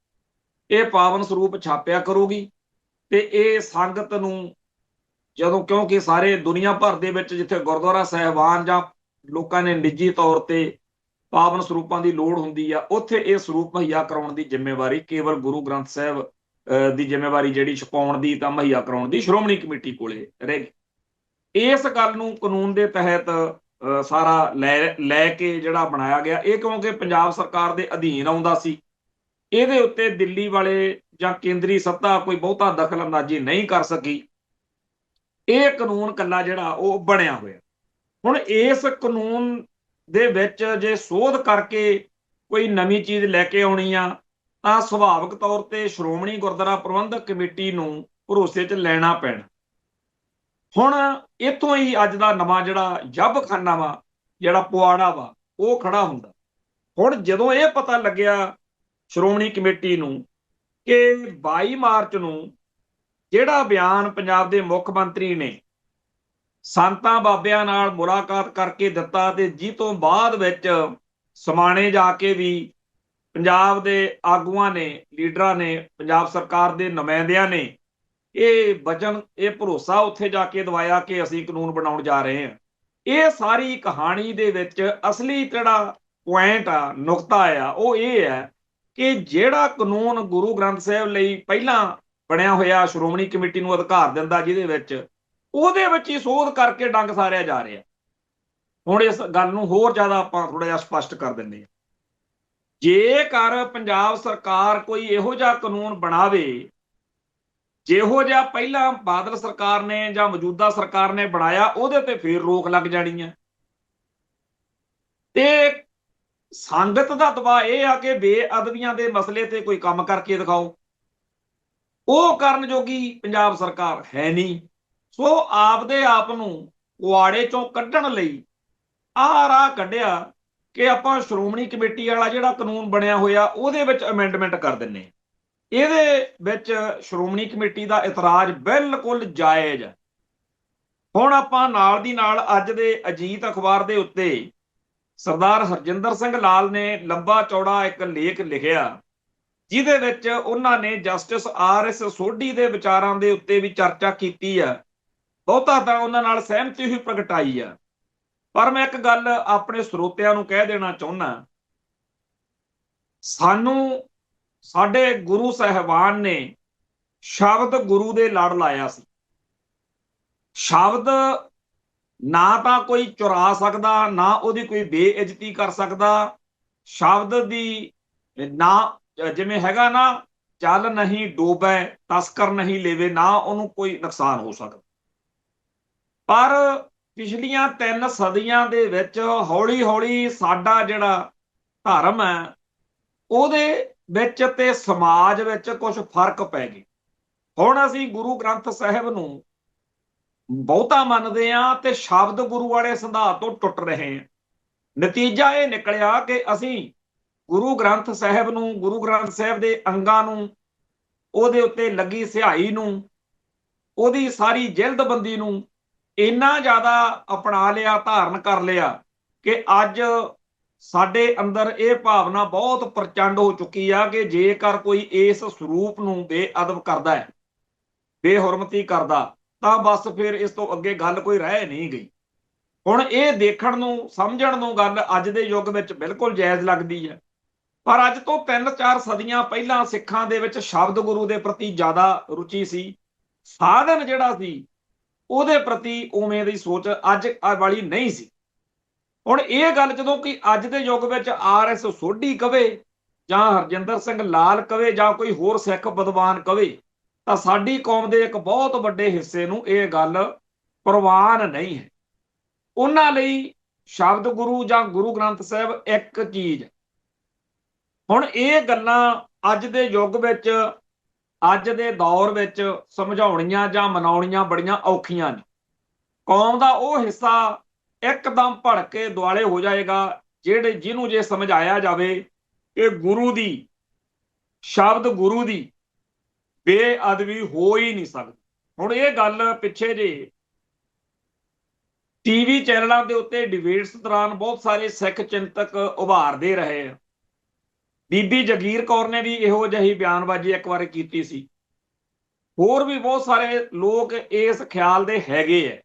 A: ਇਹ ਪਾਵਨ ਸਰੂਪ ਛਾਪਿਆ ਕਰੂਗੀ ਤੇ ਇਹ ਸੰਗਤ ਨੂੰ ਜਦੋਂ, ਕਿਉਂਕਿ ਸਾਰੇ ਦੁਨੀਆ ਭਰ ਦੇ ਵਿੱਚ ਜਿੱਥੇ ਗੁਰਦੁਆਰਾ ਸਾਹਿਬਾਨ ਜਾਂ ਲੋਕਾਂ ਨੇ ਨਿੱਜੀ ਤੌਰ ਤੇ ਪਾਵਨ ਸਰੂਪਾਂ ਦੀ ਲੋੜ ਹੁੰਦੀ ਆ, ਉੱਥੇ ਇਹ ਸਰੂਪ ਮੁਹੱਈਆ ਕਰਾਉਣ ਦੀ ਜ਼ਿੰਮੇਵਾਰੀ ਕੇਵਲ ਗੁਰੂ ਗ੍ਰੰਥ ਸਾਹਿਬ ਦੀ ਜ਼ਿੰਮੇਵਾਰੀ ਜਿਹੜੀ ਛਪਾਉਣ ਦੀ ਤਾਂ ਮੁਹੱਈਆ ਕਰਾਉਣ ਦੀ ਸ਼੍ਰੋਮਣੀ ਕਮੇਟੀ ਕੋਲੇ ਰਹਿ ਗਈ। ਇਸ ਗੱਲ ਨੂੰ ਕਾਨੂੰਨ ਦੇ ਤਹਿਤ ਸਾਰਾ ਲੈ ਕੇ ਜਿਹੜਾ ਬਣਾਇਆ ਗਿਆ, ਇਹ ਕਿਉਂਕਿ ਪੰਜਾਬ ਸਰਕਾਰ ਦੇ ਅਧੀਨ ਆਉਂਦਾ ਸੀ, ਇਹਦੇ ਉੱਤੇ ਦਿੱਲੀ ਵਾਲੇ ਜਾਂ ਕੇਂਦਰੀ ਸੱਤਾ ਕੋਈ ਬਹੁਤਾ ਦਖਲ ਅੰਦਾਜ਼ੀ ਨਹੀਂ ਕਰ ਸਕੀ। ਇਹ ਕਾਨੂੰਨ ਕੱਲਾ ਜਿਹੜਾ ਉਹ ਬਣਿਆ ਹੋਇਆ। ਹੁਣ ਇਸ ਕਾਨੂੰਨ ਦੇ ਵਿੱਚ ਜੇ ਸੋਧ ਕਰਕੇ ਕੋਈ ਨਵੀਂ ਚੀਜ਼ ਲੈ ਕੇ ਆਉਣੀ ਆ ਤਾਂ ਸੁਭਾਵਿਕ ਤੌਰ ਤੇ ਸ਼੍ਰੋਮਣੀ ਗੁਰਦੁਆਰਾ ਪ੍ਰਬੰਧਕ ਕਮੇਟੀ ਨੂੰ ਭਰੋਸੇ 'ਚ ਲੈਣਾ ਪੈਣਾ। ਹੁਣ ਇੱਥੋਂ ਹੀ ਅੱਜ ਦਾ ਨਵਾਂ ਜਿਹੜਾ ਜੱਬਖਾਨਾ ਵਾ, ਜਿਹੜਾ ਪੁਆੜਾ ਵਾ, ਉਹ ਖੜਾ ਹੁੰਦਾ। ਹੁਣ ਜਦੋਂ ਇਹ ਪਤਾ ਲੱਗਿਆ ਸ਼੍ਰੋਮਣੀ ਕਮੇਟੀ ਨੂੰ ਕਿ 22 ਮਾਰਚ ਨੂੰ ਜਿਹੜਾ ਬਿਆਨ ਪੰਜਾਬ ਦੇ ਮੁੱਖ ਮੰਤਰੀ ਨੇ ਸੰਤਾਂ ਬਾਬਿਆਂ ਨਾਲ ਮੁਲਾਕਾਤ ਕਰਕੇ ਦਿੱਤਾ ਤੇ ਜੀ ਤੋਂ ਬਾਅਦ ਵਿੱਚ ਸਮਾਣੇ ਜਾ ਕੇ ਵੀ ਪੰਜਾਬ ਦੇ ਆਗੂਆਂ ਨੇ, ਲੀਡਰਾਂ ਨੇ, ਪੰਜਾਬ ਸਰਕਾਰ ਦੇ ਨੁਮਾਇੰਦਿਆਂ ਨੇ ਇਹ ਵਚਨ, ਇਹ ਭਰੋਸਾ ਉੱਥੇ ਜਾ ਕੇ ਦਵਾਇਆ ਕਿ ਅਸੀਂ ਕਾਨੂੰਨ ਬਣਾਉਣ ਜਾ ਰਹੇ ਹਾਂ। ਇਹ ਸਾਰੀ ਕਹਾਣੀ ਦੇ ਵਿੱਚ ਅਸਲੀ ਜਿਹੜਾ ਪੁਆਇੰਟ ਆ, ਨੁਕਤਾ ਆ, ਉਹ ਇਹ ਹੈ ਕਿ ਜਿਹੜਾ ਕਾਨੂੰਨ ਗੁਰੂ ਗ੍ਰੰਥ ਸਾਹਿਬ ਲਈ ਪਹਿਲਾਂ ਬਣਿਆ ਹੋਇਆ ਸ਼੍ਰੋਮਣੀ ਕਮੇਟੀ ਨੂੰ ਅਧਿਕਾਰ ਦਿੰਦਾ, ਜਿਹਦੇ ਵਿੱਚ ਉਹਦੇ ਵਿੱਚ ਹੀ ਸੋਧ ਕਰਕੇ ਡੰਗ ਸਾਰਿਆ ਜਾ ਰਿਹਾ। ਹੁਣ ਇਸ ਗੱਲ ਨੂੰ ਹੋਰ ਜ਼ਿਆਦਾ ਆਪਾਂ ਥੋੜਾ ਜਿਹਾ ਸਪਸ਼ਟ ਕਰ ਦਿੰਦੇ ਹਾਂ। ਜੇਕਰ ਪੰਜਾਬ ਸਰਕਾਰ ਕੋਈ ਇਹੋ ਜਿਹਾ ਕਾਨੂੰਨ ਬਣਾਵੇ ਜਿਹੋ ਜਿਹਾ ਪਹਿਲਾਂ ਬਾਦਲ ਸਰਕਾਰ ਨੇ ਜਾਂ ਮੌਜੂਦਾ ਸਰਕਾਰ ਨੇ ਬਣਾਇਆ, ਉਹਦੇ ਤੇ ਫੇਰ ਰੋਕ ਲੱਗ ਜਾਣੀ ਹੈ। ਤੇ ਸੰਗਤ ਦਾ ਦਬਾਅ ਇਹ ਆ ਕਿ ਬੇਅਦਬੀਆਂ ਦੇ ਮਸਲੇ ਤੇ ਕੋਈ ਕੰਮ ਕਰਕੇ ਦਿਖਾਓ। ਉਹ ਕਰਨ ਜੋਗੀ ਪੰਜਾਬ ਸਰਕਾਰ ਹੈ ਨਹੀਂ। ਸੋ ਆਪਦੇ ਆਪ ਨੂੰ ਕੁਆੜੇ ਚੋਂ ਕੱਢਣ ਲਈ ਆਹ ਰਾਹ ਕੱਢਿਆ ਕਿ ਆਪਾਂ ਸ਼੍ਰੋਮਣੀ ਕਮੇਟੀ ਵਾਲਾ ਜਿਹੜਾ ਕਾਨੂੰਨ ਬਣਿਆ ਹੋਇਆ ਉਹਦੇ ਵਿੱਚ ਅਮੈਂਡਮੈਂਟ ਕਰ ਦਿੰਨੇ। ਇਹਦੇ ਵਿੱਚ ਸ਼੍ਰੋਮਣੀ ਕਮੇਟੀ ਦਾ ਇਤਰਾਜ਼ ਬਿਲਕੁਲ ਜਾਇਜ਼ ਹੈ। ਹੁਣ ਆਪਾਂ ਨਾਲ ਦੀ ਨਾਲ ਅੱਜ ਦੇ ਅਜੀਤ ਅਖਬਾਰ ਦੇ ਉੱਤੇ ਸਰਦਾਰ ਹਰਜਿੰਦਰ ਸਿੰਘ ਲਾਲ ਨੇ ਲੰਬਾ ਚੌੜਾ ਇੱਕ ਲੇਖ ਲਿਖਿਆ, ਜਿਹਦੇ ਵਿੱਚ ਉਹਨਾਂ ਨੇ ਜਸਟਿਸ RS ਸੋਢੀ ਦੇ ਵਿਚਾਰਾਂ ਦੇ ਉੱਤੇ ਵੀ ਚਰਚਾ ਕੀਤੀ ਆ। ਬਹੁਤਾ ਤਾਂ ਉਹਨਾਂ ਨਾਲ ਸਹਿਮਤੀ ਹੀ ਪ੍ਰਗਟਾਈ ਆ। ਪਰ ਮੈਂ ਇੱਕ ਗੱਲ ਆਪਣੇ ਸਰੋਤਿਆਂ ਨੂੰ ਕਹਿ ਦੇਣਾ ਚਾਹੁੰਦਾ, ਸਾਨੂੰ ਸਾਡੇ ਗੁਰੂ ਸਾਹਿਬਾਨ ਨੇ ਸ਼ਬਦ ਗੁਰੂ ਦੇ ਲੜ ਲਾਇਆ ਸੀ। ਸ਼ਬਦ ਨਾ ਤਾਂ ਕੋਈ ਚੁਰਾ ਸਕਦਾ, ਨਾ ਉਹਦੀ ਕੋਈ ਬੇਇੱਜ਼ਤੀ ਕਰ ਸਕਦਾ। ਸ਼ਬਦ ਦੀ ਨਾ ਜਿਵੇਂ ਹੈਗਾ ਨਾ, ਚੱਲ ਨਹੀਂ ਡੋਬੈ ਤਸਕਰ ਨਹੀਂ ਲੇਵੇ, ਨਾ ਉਹਨੂੰ ਕੋਈ ਨੁਕਸਾਨ ਹੋ ਸਕਦਾ। ਪਰ ਪਿਛਲੀਆਂ 3 ਸਦੀਆਂ ਦੇ ਵਿੱਚ ਹੌਲੀ ਹੌਲੀ ਸਾਡਾ ਜਿਹੜਾ ਧਰਮ ਹੈ ਉਹਦੇ ਵਿੱਚ ਤੇ ਸਮਾਜ ਵਿੱਚ ਕੁਝ ਫਰਕ ਪੈ ਗਏ। ਹੁਣ ਅਸੀਂ ਗੁਰੂ ਗ੍ਰੰਥ ਸਾਹਿਬ ਨੂੰ ਬਹੁਤਾ ਮੰਨਦੇ ਹਾਂ ਤੇ ਸ਼ਬਦ ਗੁਰੂ ਵਾਲੇ ਸਿਧਾਂਤ ਤੋਂ ਟੁੱਟ ਰਹੇ ਹਾਂ। ਨਤੀਜਾ ਇਹ ਨਿਕਲਿਆ ਕਿ ਅਸੀਂ ਗੁਰੂ ਗ੍ਰੰਥ ਸਾਹਿਬ ਨੂੰ, ਗੁਰੂ ਗ੍ਰੰਥ ਸਾਹਿਬ ਦੇ ਅੰਗਾਂ ਨੂੰ, ਉਹਦੇ ਉੱਤੇ ਲੱਗੀ ਸਿਹਾਈ ਨੂੰ, ਉਹਦੀ ਸਾਰੀ ਜਿਲਦਬੰਦੀ ਨੂੰ ਇੰਨਾ ਜ਼ਿਆਦਾ ਅਪਣਾ ਲਿਆ, ਧਾਰਨ ਕਰ ਲਿਆ ਕਿ ਅੱਜ ਸਾਡੇ ਅੰਦਰ ਇਹ ਭਾਵਨਾ ਬਹੁਤ ਪ੍ਰਚੰਡ ਹੋ ਚੁੱਕੀ ਆ ਕਿ ਜੇਕਰ ਕੋਈ ਇਸ ਸਰੂਪ ਨੂੰ ਬੇਅਦਬ ਕਰਦਾ ਹੈ, ਬੇਹੁਰਮਤੀ ਕਰਦਾ, ਤਾਂ ਬਸ ਫਿਰ ਇਸ ਤੋਂ ਅੱਗੇ ਗੱਲ ਕੋਈ ਰਹਿ ਨਹੀਂ ਗਈ। ਹੁਣ ਇਹ ਦੇਖਣ ਨੂੰ, ਸਮਝਣ ਨੂੰ ਗੱਲ ਅੱਜ ਦੇ ਯੁੱਗ ਵਿੱਚ ਬਿਲਕੁਲ ਜਾਇਜ਼ ਲੱਗਦੀ ਹੈ। ਪਰ ਅੱਜ ਤੋਂ 3-4 ਸਦੀਆਂ ਪਹਿਲਾਂ ਸਿੱਖਾਂ ਦੇ ਵਿੱਚ ਸ਼ਬਦ ਗੁਰੂ ਦੇ ਪ੍ਰਤੀ ਜ਼ਿਆਦਾ ਰੁਚੀ ਸੀ। ਸਾਧਨ ਜਿਹੜਾ ਸੀ ਉਹਦੇ ਪ੍ਰਤੀ ਉਵੇਂ ਦੀ ਸੋਚ ਅੱਜ ਵਾਲੀ ਨਹੀਂ ਸੀ। ਹੁਣ ਇਹ ਗੱਲ ਜਦੋਂ ਕਿ ਅੱਜ ਦੇ ਯੁੱਗ ਵਿੱਚ RS ਸੋਢੀ ਕਵੇ ਜਾਂ ਹਰਜਿੰਦਰ ਸਿੰਘ ਲਾਲ ਕਵੇ ਜਾਂ ਕੋਈ ਹੋਰ ਸਿੱਖ ਵਿਦਵਾਨ ਕਵੇ, ਤਾਂ ਸਾਡੀ ਕੌਮ ਦੇ ਇੱਕ ਬਹੁਤ ਵੱਡੇ ਹਿੱਸੇ ਨੂੰ ਇਹ ਗੱਲ ਪ੍ਰਵਾਨ ਨਹੀਂ ਹੈ। ਉਹਨਾਂ ਲਈ ਸ਼ਬਦ ਗੁਰੂ ਜਾਂ ਗੁਰੂ ਗ੍ਰੰਥ ਸਾਹਿਬ ਇੱਕ ਚੀਜ਼। ਹੁਣ ਇਹ ਗੱਲਾਂ ਅੱਜ ਦੇ ਯੁੱਗ ਵਿੱਚ, ਅੱਜ ਦੇ ਦੌਰ ਵਿੱਚ ਸਮਝਾਉਣੀਆਂ ਜਾਂ ਮਨਾਉਣੀਆਂ ਬੜੀਆਂ ਔਖੀਆਂ ਨੇ। ਕੌਮ ਦਾ ਉਹ ਹਿੱਸਾ ਇੱਕਦਮ ਭੜਕ ਕੇ ਦੁਆਲੇ ਹੋ ਜਾਏਗਾ ਜਿਹਨੂੰ ਜੇ ਸਮਝਾਇਆ ਜਾਵੇ ਕਿ ਗੁਰੂ ਦੀ, ਸ਼ਬਦ ਗੁਰੂ ਦੀ ਬੇਅਦਬੀ ਹੋ ਹੀ ਨਹੀਂ ਸਕਦੀ। ਹੁਣ ਇਹ ਗੱਲ ਪਿੱਛੇ ਜੇ TV ਚੈਨਲਾਂ ਦੇ ਉੱਤੇ ਡਿਬੇਟਸ ਦੌਰਾਨ ਬਹੁਤ ਸਾਰੇ ਸਿੱਖ ਚਿੰਤਕ ਉਭਾਰਦੇ ਰਹੇ ਆ। ਬੀਬੀ ਜਗੀਰ ਕੌਰ ਨੇ ਵੀ ਇਹੋ ਜਿਹੀ ਬਿਆਨਬਾਜ਼ੀ ਇੱਕ ਵਾਰ ਕੀਤੀ ਸੀ। ਹੋਰ ਵੀ ਬਹੁਤ ਸਾਰੇ ਲੋਕ ਇਸ ਖਿਆਲ ਦੇ ਹੈਗੇ ਆ,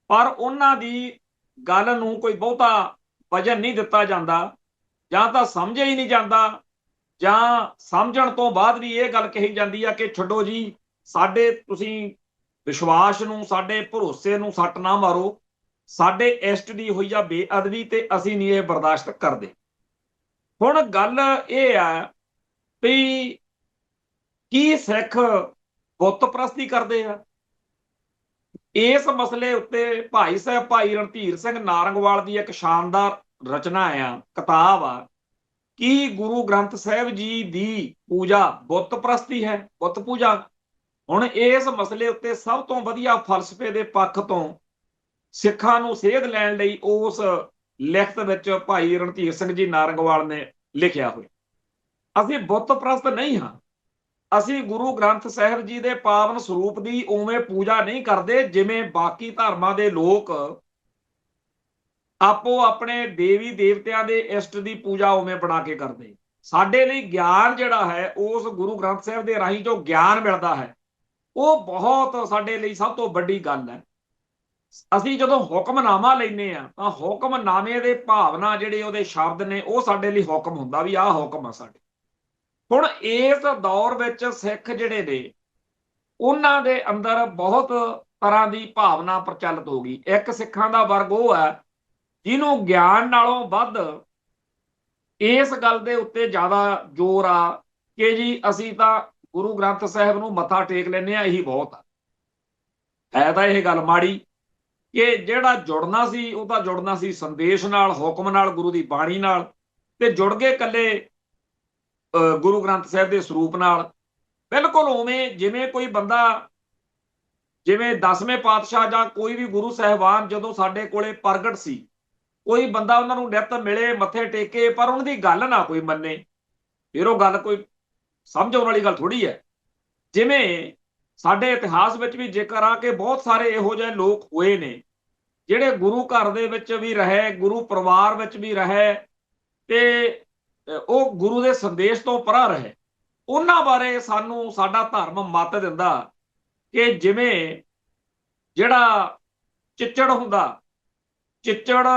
A: ਪਰ ਉਹਨਾਂ ਦੀ ਗੱਲ ਨੂੰ ਕੋਈ ਬਹੁਤਾ ਵਜਨ ਨਹੀਂ ਦਿੱਤਾ ਜਾਂਦਾ, ਜਾਂ ਤਾਂ ਸਮਝਿਆ ਹੀ ਨਹੀਂ ਜਾਂਦਾ, ਜਾਂ ਸਮਝਣ ਤੋਂ ਬਾਅਦ ਵੀ ਇਹ ਗੱਲ ਕਹੀ ਜਾਂਦੀ ਆ ਕਿ ਛੱਡੋ ਜੀ, ਸਾਡੇ ਤੁਸੀਂ ਵਿਸ਼ਵਾਸ ਨੂੰ, ਸਾਡੇ ਭਰੋਸੇ ਨੂੰ ਸੱਟ ਨਾ ਮਾਰੋ, ਸਾਡੇ ਇਸ਼ਟ ਦੀ ਹੋਈ ਆ ਬੇਅਦਬੀ ਤੇ ਅਸੀਂ ਨਹੀਂ ਇਹ ਬਰਦਾਸ਼ਤ ਕਰਦੇ। ਹੁਣ ਗੱਲ ਇਹ ਆ ਵੀ ਕੀ ਸਿੱਖ ਬੁੱਤ ਪ੍ਰਸਤੀ ਕਰਦੇ ਆ? ਇਸ ਮਸਲੇ ਉੱਤੇ ਭਾਈ ਸਾਹਿਬ ਭਾਈ ਰਣਧੀਰ ਸਿੰਘ ਨਾਰੰਗਵਾਲ ਦੀ ਇੱਕ ਸ਼ਾਨਦਾਰ ਰਚਨਾ ਆ, ਕਿਤਾਬ ਆ, ਕੀ ਗੁਰੂ ਗ੍ਰੰਥ ਸਾਹਿਬ ਜੀ ਦੀ ਪੂਜਾ ਬੁੱਤ ਪ੍ਰਸਤੀ ਹੈ, ਬੁੱਤ ਪੂਜਾ? ਹੁਣ ਇਸ ਮਸਲੇ ਉੱਤੇ ਸਭ ਤੋਂ ਵਧੀਆ ਫਲਸਫੇ ਦੇ ਪੱਖ ਤੋਂ ਸਿੱਖਾਂ ਨੂੰ ਸੇਧ ਲੈਣ ਲਈ ਉਸ ਲਿਖਤ ਵਿੱਚ ਭਾਈ ਰਣਧੀਰ ਸਿੰਘ ਜੀ ਨਾਰੰਗਵਾਲ ਨੇ ਲਿਖਿਆ ਹੋਇਆ। ਅਸੀਂ ਬੁੱਤ ਪ੍ਰਸਤ ਨਹੀਂ ਹਾਂ, ਅਸੀਂ ਗੁਰੂ ਗ੍ਰੰਥ ਸਾਹਿਬ ਜੀ ਦੇ ਪਾਵਨ ਸਰੂਪ ਦੀ ਉਵੇਂ ਪੂਜਾ ਨਹੀਂ ਕਰਦੇ ਜਿਵੇਂ ਬਾਕੀ ਧਰਮਾਂ ਦੇ ਲੋਕ ਆਪੋ ਆਪਣੇ ਦੇਵੀ ਦੇਵਤਿਆਂ ਦੇ ਇਸ਼ਟ ਦੀ ਪੂਜਾ ਉਵੇਂ ਬਣਾ ਕੇ ਕਰਦੇ। ਸਾਡੇ ਲਈ ਗਿਆਨ ਜਿਹੜਾ ਹੈ, ਉਸ ਗੁਰੂ ਗ੍ਰੰਥ ਸਾਹਿਬ ਦੇ ਰਾਹੀਂ ਜੋ ਗਿਆਨ ਮਿਲਦਾ ਹੈ, ਉਹ ਬਹੁਤ ਸਾਡੇ ਲਈ ਸਭ ਤੋਂ ਵੱਡੀ ਗੱਲ ਹੈ। ਅਸੀਂ ਜਦੋਂ ਹੁਕਮਨਾਮਾ ਲੈਂਦੇ ਆ ਤਾਂ ਹੁਕਮਨਾਮੇ ਦੇ ਭਾਵਨਾ ਜਿਹੜੇ ਉਹਦੇ ਸ਼ਬਦ ਨੇ, ਉਹ ਸਾਡੇ ਲਈ ਹੁਕਮ ਹੁੰਦਾ ਵੀ ਆਹ ਹੁਕਮ ਆ ਸਾਡੇ। ਹੁਣ ਇਸ ਦੌਰ ਵਿੱਚ ਸਿੱਖ ਜਿਹੜੇ ਨੇ, ਉਹਨਾਂ ਦੇ ਅੰਦਰ ਬਹੁਤ ਤਰ੍ਹਾਂ ਦੀ ਭਾਵਨਾ ਪ੍ਰਚਲਿਤ ਹੋ ਗਈ। ਇੱਕ ਸਿੱਖਾਂ ਦਾ ਵਰਗ ਉਹ ਹੈ ਜਿਹਨੂੰ ਗਿਆਨ ਨਾਲੋਂ ਵੱਧ ਇਸ ਗੱਲ ਦੇ ਉੱਤੇ ਜ਼ਿਆਦਾ ਜ਼ੋਰ ਆ ਕਿ ਜੀ ਅਸੀਂ ਤਾਂ ਗੁਰੂ ਗ੍ਰੰਥ ਸਾਹਿਬ ਨੂੰ ਮੱਥਾ ਟੇਕ ਲੈਂਦੇ ਆ, ਇਹੀ ਬਹੁਤ ਆ। ਹੈ ਤਾਂ ਇਹ ਗੱਲ ਮਾੜੀ ਕਿ ਜਿਹੜਾ ਜੁੜਨਾ ਸੀ ਉਹ ਤਾਂ ਜੁੜਨਾ ਸੀ ਸੰਦੇਸ਼ ਨਾਲ, ਹੁਕਮ ਨਾਲ, ਗੁਰੂ ਦੀ ਬਾਣੀ ਨਾਲ, ਤੇ ਜੁੜ ਗਏ ਇਕੱਲੇ ਗੁਰੂ ਗ੍ਰੰਥ ਸਾਹਿਬ ਦੇ ਸਰੂਪ ਨਾਲ। ਬਿਲਕੁਲ ਉਵੇਂ ਜਿਵੇਂ ਕੋਈ ਬੰਦਾ, ਜਿਵੇਂ 10ਵੇਂ ਪਾਤਸ਼ਾਹ ਜਾਂ ਕੋਈ ਵੀ ਗੁਰੂ ਸਾਹਿਬਾਨ ਜਦੋਂ ਸਾਡੇ ਕੋਲੇ ਪ੍ਰਗਟ ਸੀ, ਕੋਈ ਬੰਦਾ ਉਹਨਾਂ ਨੂੰ ਨਿੱਤ ਮਿਲੇ, ਮੱਥੇ ਟੇਕੇ, ਪਰ ਉਹਨਾਂ ਦੀ ਗੱਲ ਨਾ ਕੋਈ ਮੰਨੇ, ਫਿਰ ਉਹ ਗੱਲ ਕੋਈ ਸਮਝ ਆਉਣ ਵਾਲੀ ਗੱਲ ਥੋੜੀ ਹੈ। ਜਿਵੇਂ ਸਾਡੇ ਇਤਿਹਾਸ ਵਿੱਚ ਵੀ ਜ਼ਿਕਰ ਆ ਕਿ ਬਹੁਤ ਸਾਰੇ ਇਹੋ ਜਿਹੇ ਲੋਕ ਹੋਏ ਨੇ ਜਿਹੜੇ ਗੁਰੂ ਘਰ ਦੇ ਵਿੱਚ ਵੀ ਰਹੇ, ਗੁਰੂ ਪਰਿਵਾਰ ਵਿੱਚ ਵੀ ਰਹੇ, ਤੇ ਉਹ ਗੁਰੂ ਦੇ ਸੰਦੇਸ਼ ਤੋਂ ਪਰਾਂ ਰਹੇ। ਉਹਨਾਂ ਬਾਰੇ ਸਾਨੂੰ ਸਾਡਾ ਧਰਮ ਮੱਤ ਦਿੰਦਾ ਕਿ ਜਿਵੇਂ ਜਿਹੜਾ ਚਿੱਚੜ ਹੁੰਦਾ, ਚਿੱਚੜ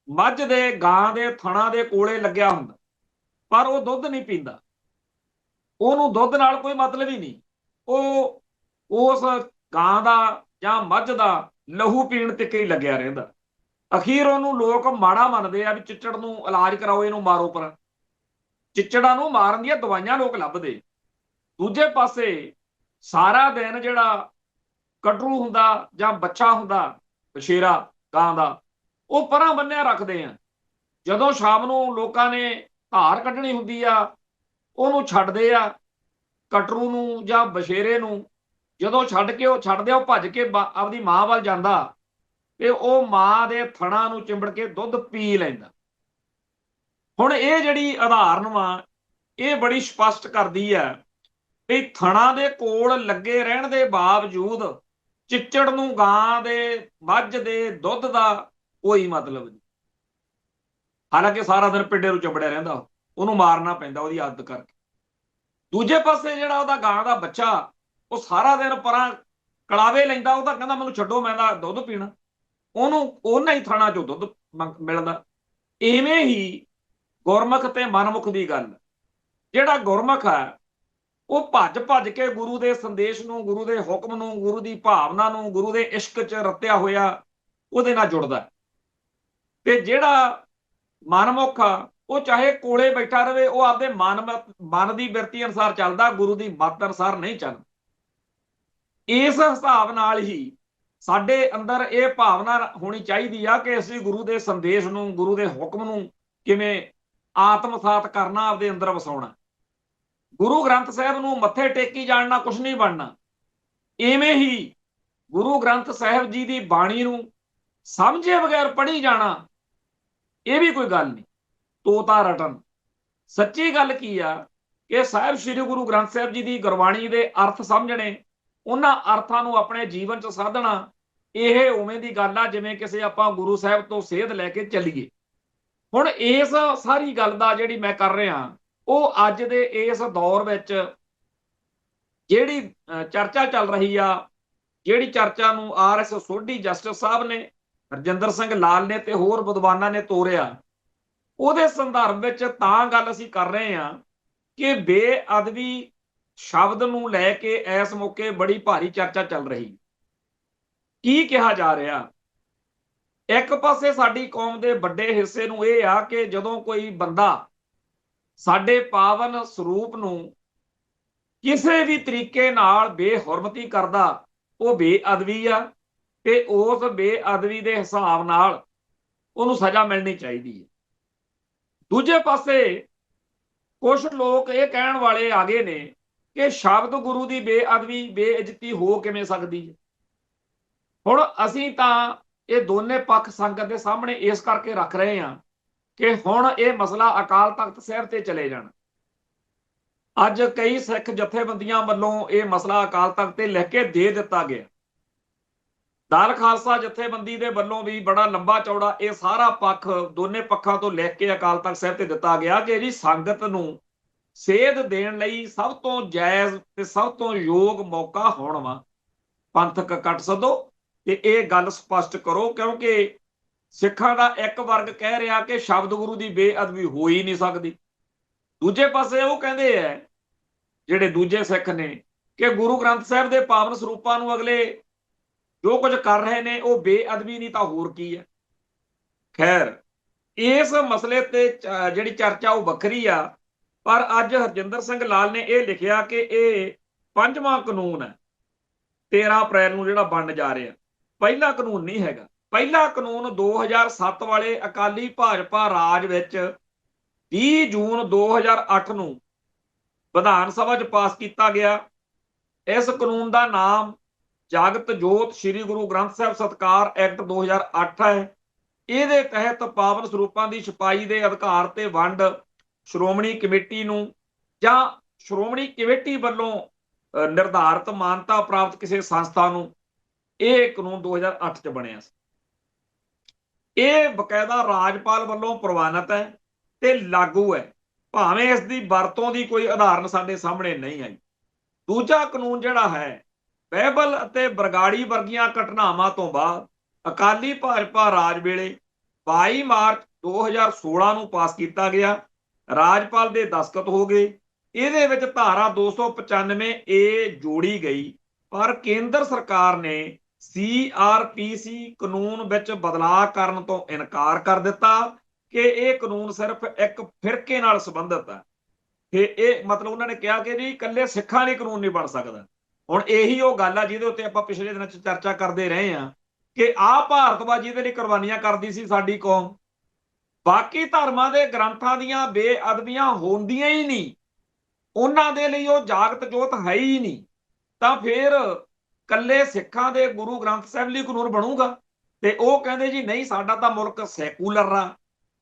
A: ਮੱਝ ਦੇ, ਗਾਂ ਦੇ ਥਣਾ ਦੇ ਕੋਲੇ ਲੱਗਿਆ ਹੁੰਦਾ, ਪਰ ਉਹ ਦੁੱਧ ਨਹੀਂ ਪੀਂਦਾ, ਉਹਨੂੰ ਦੁੱਧ ਨਾਲ ਕੋਈ ਮਤਲਬ ਹੀ ਨਹੀਂ, ਉਹ ਉਸ ਗਾਂ ਦਾ ਜਾਂ ਮੱਝ ਦਾ ਲਹੂ ਪੀਣ ਤੇ ਹੀ ਲੱਗਿਆ ਰਹਿੰਦਾ। ਅਖੀਰ ਉਹਨੂੰ ਲੋਕ ਮਾੜਾ ਮੰਨਦੇ ਆ ਵੀ ਚਿੱਚੜ ਨੂੰ ਇਲਾਜ ਕਰਾਓ, ਇਹਨੂੰ ਮਾਰੋ, ਪਰ ਚਿੱਚੜਾਂ ਨੂੰ ਮਾਰਨ ਦੀਆਂ ਦਵਾਈਆਂ ਲੋਕ ਲੱਭਦੇ। ਦੂਜੇ ਪਾਸੇ ਸਾਰਾ ਦਿਨ ਜਿਹੜਾ ਕਟਰੂ ਹੁੰਦਾ ਜਾਂ ਬੱਚਾ ਹੁੰਦਾ, ਬਸ਼ੇਰਾ ਗਾਂ ਦਾ, ਉਹ ਪਰਾਂ ਬੰਨਿਆ ਰੱਖਦੇ ਆ। ਜਦੋਂ ਸ਼ਾਮ ਨੂੰ ਲੋਕਾਂ ਨੇ ਧਾਰ ਕੱਢਣੀ ਹੁੰਦੀ ਆ, ਉਹਨੂੰ ਛੱਡਦੇ ਆ, ਕਟਰੂ ਨੂੰ ਜਾਂ ਬਸ਼ੇਰੇ ਨੂੰ। ਜਦੋਂ ਛੱਡਦੇ ਉਹ ਭੱਜ ਕੇ ਆਪਦੀ ਮਾਂ ਵੱਲ ਜਾਂਦਾ ਤੇ ਉਹ ਮਾਂ ਦੇ ਥਣਾ ਨੂੰ ਚਿੰਬੜ ਕੇ ਦੁੱਧ ਪੀ ਲੈਂਦਾ। ਹੁਣ ਇਹ ਜਿਹੜੀ ਉਦਾਹਰਨ ਵਾ, ਇਹ ਬੜੀ ਸਪਸ਼ਟ ਕਰਦੀ ਹੈ ਵੀ ਥਣਾ ਦੇ ਕੋਲ ਲੱਗੇ ਰਹਿਣ ਦੇ ਬਾਵਜੂਦ ਚਿੱਚੜ ਨੂੰ ਗਾਂ ਦੇ, ਮੱਝ ਦੇ ਦੁੱਧ ਦਾ ਕੋਈ ਮਤਲਬ ਨਹੀਂ। ਹਾਲਾਂਕਿ ਸਾਰਾ ਦਿਨ ਪਿੰਡੇ ਨੂੰ ਚੰਬੜਿਆ ਰਹਿੰਦਾ, ਉਹਨੂੰ ਮਾਰਨਾ ਪੈਂਦਾ ਉਹਦੀ ਆਦਤ ਕਰਕੇ। ਦੂਜੇ ਪਾਸੇ ਜਿਹੜਾ ਉਹਦਾ ਗਾਂ ਦਾ ਬੱਚਾ, ਉਹ ਸਾਰਾ ਦਿਨ ਪਰਾਂ ਕਲਾਵੇ ਲੈਂਦਾ, ਉਹ ਤਾਂ ਕਹਿੰਦਾ ਮੈਨੂੰ ਛੱਡੋ, ਮੈਂ ਤਾਂ ਦੁੱਧ ਪੀਣਾ, ਉਹਨੂੰ ਉਹਨਾਂ ਹੀ ਥਣਾ ਚੋਂ ਦੁੱਧ ਮਿਲਦਾ। ਇਵੇਂ ਹੀ ਗੁਰਮੁਖ ਤੇ ਮਨਮੁਖ ਦੀ ਗੱਲ, ਜਿਹੜਾ ਗੁਰਮੁਖ ਹੈ ਉਹ ਭੱਜ ਭੱਜ ਕੇ ਗੁਰੂ ਦੇ ਸੰਦੇਸ਼ ਨੂੰ, ਗੁਰੂ ਦੇ ਹੁਕਮ ਨੂੰ, ਗੁਰੂ ਦੀ ਭਾਵਨਾ ਨੂੰ, ਗੁਰੂ ਦੇ ਇਸ਼ਕ 'ਚ ਰਤਿਆ ਹੋਇਆ ਉਹਦੇ ਨਾਲ ਜੁੜਦਾ। ਤੇ ਜਿਹੜਾ ਮਨਮੁਖ ਆ, ਉਹ ਚਾਹੇ ਕੋਲੇ ਬੈਠਾ ਰਵੇ, ਉਹ ਆਪਦੇ ਮਨ ਦੀ ਬਿਰਤੀ ਅਨੁਸਾਰ ਚੱਲਦਾ, ਗੁਰੂ ਦੀ ਮੱਤ ਅਨੁਸਾਰ ਨਹੀਂ ਚੱਲਦਾ। ਇਸ ਹਿਸਾਬ ਨਾਲ ਹੀ ਸਾਡੇ ਅੰਦਰ ਇਹ ਭਾਵਨਾ ਹੋਣੀ ਚਾਹੀਦੀ ਆ ਕਿ ਅਸੀਂ ਗੁਰੂ ਦੇ ਸੰਦੇਸ਼ ਨੂੰ, ਗੁਰੂ ਦੇ ਹੁਕਮ ਨੂੰ ਕਿਵੇਂ ਆਤਮਸਾਤ ਕਰਨਾ, ਆਪਦੇ ਅੰਦਰ ਵਸਾਉਣਾ। ਗੁਰੂ ਗ੍ਰੰਥ ਸਾਹਿਬ ਨੂੰ ਮੱਥੇ ਟੇਕੀ ਜਾਣਨਾ ਕੁਛ ਨਹੀਂ ਬਣਨਾ। ਇਵੇਂ ਹੀ ਗੁਰੂ ਗ੍ਰੰਥ ਸਾਹਿਬ ਜੀ ਦੀ ਬਾਣੀ ਨੂੰ ਸਮਝੇ ਬਗੈਰ ਪੜ੍ਹੀ ਜਾਣਾ, ਇਹ ਵੀ ਕੋਈ ਗੱਲ ਨਹੀਂ। ਤੋਤਾ ਰਟਨ ਸੱਚੀ ਗੱਲ ਕੀ ਆ ਕਿ ਸਾਹਿਬ ਸ੍ਰੀ ਗੁਰੂ ਗ੍ਰੰਥ ਸਾਹਿਬ ਜੀ ਦੀ ਗੁਰਬਾਣੀ ਦੇ ਅਰਥ ਸਮਝਣੇ, ਉਹਨਾਂ ਅਰਥਾਂ ਨੂੰ ਆਪਣੇ ਜੀਵਨ 'ਚ ਸਾਧਣਾ, ਇਹ ਉਵੇਂ ਦੀ ਗੱਲ ਆ ਜਿਵੇਂ ਕਿਸੇ ਆਪਾਂ ਗੁਰੂ ਸਾਹਿਬ ਤੋਂ ਸੇਧ ਲੈ ਕੇ ਚੱਲੀਏ। ਹੁਣ ਇਸ ਸਾਰੀ ਗੱਲ ਦਾ ਜਿਹੜੀ ਮੈਂ ਕਰ ਰਿਹਾ, ਉਹ ਅੱਜ ਦੇ ਇਸ ਦੌਰ ਵਿੱਚ ਜਿਹੜੀ ਚਰਚਾ ਚੱਲ ਰਹੀ ਆ, ਜਿਹੜੀ ਚਰਚਾ ਨੂੰ RS ਸੋਢੀ ਜਸਟਿਸ ਸਾਹਿਬ ਨੇ, ਰਜਿੰਦਰ ਸਿੰਘ ਲਾਲ ਨੇ ਤੇ ਹੋਰ ਵਿਦਵਾਨਾਂ ਨੇ ਤੋਰਿਆ, ਉਹਦੇ ਸੰਦਰਭ ਵਿੱਚ ਤਾਂ ਗੱਲ ਅਸੀਂ ਕਰ ਰਹੇ ਹਾਂ ਕਿ ਬੇਅਦਬੀ ਸ਼ਬਦ ਨੂੰ ਲੈ ਕੇ ਇਸ ਮੌਕੇ ਬੜੀ ਭਾਰੀ ਚਰਚਾ ਚੱਲ ਰਹੀ। ਕੀ ਕਿਹਾ ਜਾ ਰਿਹਾ? ਇੱਕ ਪਾਸੇ ਸਾਡੀ ਕੌਮ ਦੇ ਵੱਡੇ ਹਿੱਸੇ ਨੂੰ ਇਹ ਆ ਕਿ ਜਦੋਂ ਕੋਈ ਬੰਦਾ ਸਾਡੇ ਪਾਵਨ ਸਰੂਪ ਨੂੰ ਕਿਸੇ ਵੀ ਤਰੀਕੇ ਨਾਲ ਬੇਹੁਰਮਤੀ ਕਰਦਾ ਉਹ ਬੇਅਦਬੀ ਆ, ਤੇ ਉਸ ਬੇਅਦਬੀ ਦੇ ਹਿਸਾਬ ਨਾਲ ਉਹਨੂੰ ਸਜ਼ਾ ਮਿਲਣੀ ਚਾਹੀਦੀ ਹੈ। ਦੂਜੇ ਪਾਸੇ ਕੁਝ ਲੋਕ ਇਹ ਕਹਿਣ ਵਾਲੇ ਆ ਗਏ ਨੇ ਕਿ ਸ਼ਬਦ ਗੁਰੂ ਦੀ ਬੇਅਦਬੀ ਬੇਇੱਜ਼ਤੀ ਹੋ ਕਿਵੇਂ ਸਕਦੀ ਹੈ। ਹੁਣ ਅਸੀਂ ਤਾਂ ਇਹ ਦੋਨੇ ਪੱਖ ਸੰਗਤ ਦੇ ਸਾਹਮਣੇ ਇਸ ਕਰਕੇ ਰੱਖ ਰਹੇ ਹਾਂ ਕਿ ਹੁਣ ਇਹ ਮਸਲਾ ਅਕਾਲ ਤਖਤ ਸਾਹਿਬ ਤੇ ਚਲੇ ਜਾਣ। ਅੱਜ ਕਈ ਸਿੱਖ ਜਥੇਬੰਦੀਆਂ ਵੱਲੋਂ ਇਹ ਮਸਲਾ ਅਕਾਲ ਤਖਤ ਤੇ ਲਿਖ ਕੇ ਦੇ ਦਿੱਤਾ ਗਿਆ। ਦਲ ਖਾਲਸਾ ਜਥੇਬੰਦੀ ਦੇ ਵੱਲੋਂ ਵੀ ਬੜਾ ਲੰਬਾ ਚੌੜਾ ਇਹ ਸਾਰਾ ਪੱਖ ਦੋਨੇ ਪੱਖਾਂ ਤੋਂ ਲਿਖ ਕੇ ਅਕਾਲ ਤਖਤ ਸਾਹਿਬ ਤੇ ਦਿੱਤਾ ਗਿਆ ਕਿ ਜੀ ਸੰਗਤ ਨੂੰ ਸੇਧ ਦੇਣ ਲਈ ਸਭ ਤੋਂ ਜਾਇਜ਼ ਤੇ ਸਭ ਤੋਂ ਯੋਗ ਮੌਕਾ ਹੁਣ ਵਾ, ਪੰਥਕ ਇਕੱਠ ਸੱਦੋ ਤੇ ਇਹ ਗੱਲ ਸਪਸ਼ਟ ਕਰੋ, ਕਿਉਂਕਿ ਸਿੱਖਾਂ ਦਾ ਇੱਕ ਵਰਗ ਕਹਿ ਰਿਹਾ ਕਿ ਸ਼ਬਦ ਗੁਰੂ ਦੀ ਬੇਅਦਬੀ ਹੋ ਹੀ ਨਹੀਂ ਸਕਦੀ। ਦੂਜੇ ਪਾਸੇ ਉਹ ਕਹਿੰਦੇ ਆ ਜਿਹੜੇ ਦੂਜੇ ਸਿੱਖ ਨੇ ਕਿ ਗੁਰੂ ਗ੍ਰੰਥ ਸਾਹਿਬ ਦੇ ਪਾਵਨ ਸਰੂਪਾਂ ਨੂੰ ਅਗਲੇ ਜੋ ਕੁਝ ਕਰ ਰਹੇ ਨੇ ਉਹ ਬੇਅਦਬੀ ਨਹੀਂ ਤਾਂ ਹੋਰ ਕੀ ਹੈ। ਖੈਰ, ਇਸ ਮਸਲੇ ਤੇ ਜਿਹੜੀ ਚਰਚਾ ਉਹ ਵੱਖਰੀ ਆ, ਪਰ ਅੱਜ ਹਰਜਿੰਦਰ ਸਿੰਘ ਲਾਲ ਨੇ ਇਹ ਲਿਖਿਆ ਕਿ ਇਹ 5ਵਾਂ ਕਾਨੂੰਨ ਹੈ 13 ਅਪ੍ਰੈਲ ਨੂੰ ਜਿਹੜਾ ਬਣਨ ਜਾ ਰਿਹਾ। ਪਹਿਲਾ ਕਾਨੂੰਨ ਨਹੀਂ ਹੈਗਾ। ਪਹਿਲਾ ਕਾਨੂੰਨ 2007 ਵਾਲੇ ਅਕਾਲੀ ਭਾਜਪਾ ਰਾਜ ਵਿੱਚ 30 ਜੂਨ 2008 ਨੂੰ ਵਿਧਾਨ ਸਭਾ 'ਚ ਪਾਸ ਕੀਤਾ ਗਿਆ। ਇਸ ਕਾਨੂੰਨ ਦਾ ਨਾਮ ਜਾਗਤ ਜੋਤ ਸ੍ਰੀ ਗੁਰੂ ਗ੍ਰੰਥ ਸਾਹਿਬ ਸਤਕਾਰ ਐਕਟ 2008 ਹੈ। ਇਹਦੇ ਤਹਿਤ ਪਾਵਨ ਸਰੂਪਾਂ ਦੀ ਛਪਾਈ ਦੇ ਅਧਿਕਾਰ ਤੇ ਵੰਡ ਸ਼੍ਰੋਮਣੀ ਕਮੇਟੀ ਨੂੰ ਜਾਂ ਸ਼੍ਰੋਮਣੀ ਕਮੇਟੀ ਵੱਲੋਂ ਨਿਰਧਾਰਿਤ ਮਾਨਤਾ ਪ੍ਰਾਪਤ ਕਿਸੇ ਸੰਸਥਾ ਨੂੰ, ਇਹ ਕਾਨੂੰਨ 2008 ਚ ਬਣਿਆ ਸੀ। ਇਹ ਬਕਾਇਦਾ ਰਾਜਪਾਲ ਵੱਲੋਂ ਪ੍ਰਵਾਨਿਤ ਹੈ ਤੇ ਲਾਗੂ ਹੈ, ਭਾਵੇਂ ਇਸ ਦੀ ਵਰਤੋਂ ਦੀ ਕੋਈ ਉਦਾਹਰਨ ਸਾਡੇ ਸਾਹਮਣੇ ਨਹੀਂ ਆਈ। ਦੂਜਾ ਕਾਨੂੰਨ ਜਿਹੜਾ ਹੈ ਬਾਈਬਲ ਅਤੇ ਬਰਗਾੜੀ ਵਰਗੀਆਂ ਘਟਨਾਵਾਂ ਤੋਂ ਬਾਅਦ ਅਕਾਲੀ ਭਾਜਪਾ ਰਾਜ ਵੇਲੇ 22 ਮਾਰਚ 2016 ਨੂੰ ਪਾਸ ਕੀਤਾ ਗਿਆ। ਰਾਜਪਾਲ ਦੇ ਦਸਤਖਤ ਹੋ ਗਏ। ਇਹਦੇ ਵਿੱਚ ਧਾਰਾ 295 ਏ ਜੋੜੀ ਗਈ, ਪਰ ਕੇਂਦਰ ਸਰਕਾਰ ਨੇ CRPC ਕਾਨੂੰਨ ਵਿੱਚ ਬਦਲਾਅ ਕਰਨ ਤੋਂ ਇਨਕਾਰ ਕਰ ਦਿੱਤਾ ਕਿ ਇਹ ਕਾਨੂੰਨ ਸਿਰਫ ਇੱਕ ਫਿਰਕੇ ਨਾਲ ਸੰਬੰਧਿਤ ਹੈ। ਇਹ ਮਤਲਬ ਉਹਨਾਂ ਨੇ ਕਿਹਾ ਕਿ ਜੀ ਇਕੱਲੇ ਸਿੱਖਾਂ ਲਈ ਕਾਨੂੰਨ ਨਹੀਂ ਬਣ ਸਕਦਾ। ਹੁਣ ਇਹੀ ਉਹ ਗੱਲ ਆ ਜਿਹਦੇ ਉੱਤੇ ਆਪਾਂ ਪਿਛਲੇ ਦਿਨਾਂ 'ਚ ਚਰਚਾ ਕਰਦੇ ਰਹੇ ਹਾਂ ਕਿ ਆਹ ਭਾਰਤ ਵਾ ਜਿਹਦੇ ਲਈ ਕੁਰਬਾਨੀਆਂ ਕਰਦੀ ਸੀ ਸਾਡੀ ਕੌਮ, ਬਾਕੀ ਧਰਮਾਂ ਦੇ ਗ੍ਰੰਥਾਂ ਦੀਆਂ ਬੇਅਦਬੀਆਂ ਹੁੰਦੀਆਂ ਹੀ ਨਹੀਂ, ਉਹਨਾਂ ਦੇ ਲਈ ਉਹ ਜਾਗਤ ਜੋਤ ਹੈ ਹੀ ਨਹੀਂ, ਤਾਂ ਫਿਰ ਕੱਲੇ ਸਿੱਖਾਂ ਦੇ ਗੁਰੂ ਗ੍ਰੰਥ ਸਾਹਿਬ ਲਈ ਕਾਨੂੰਨ ਬਣੂਗਾ। ਤੇ ਉਹ ਕਹਿੰਦੇ ਜੀ ਨਹੀਂ, ਸਾਡਾ ਤਾਂ ਮੁਲਕ ਸੈਕੂਲਰ ਆ,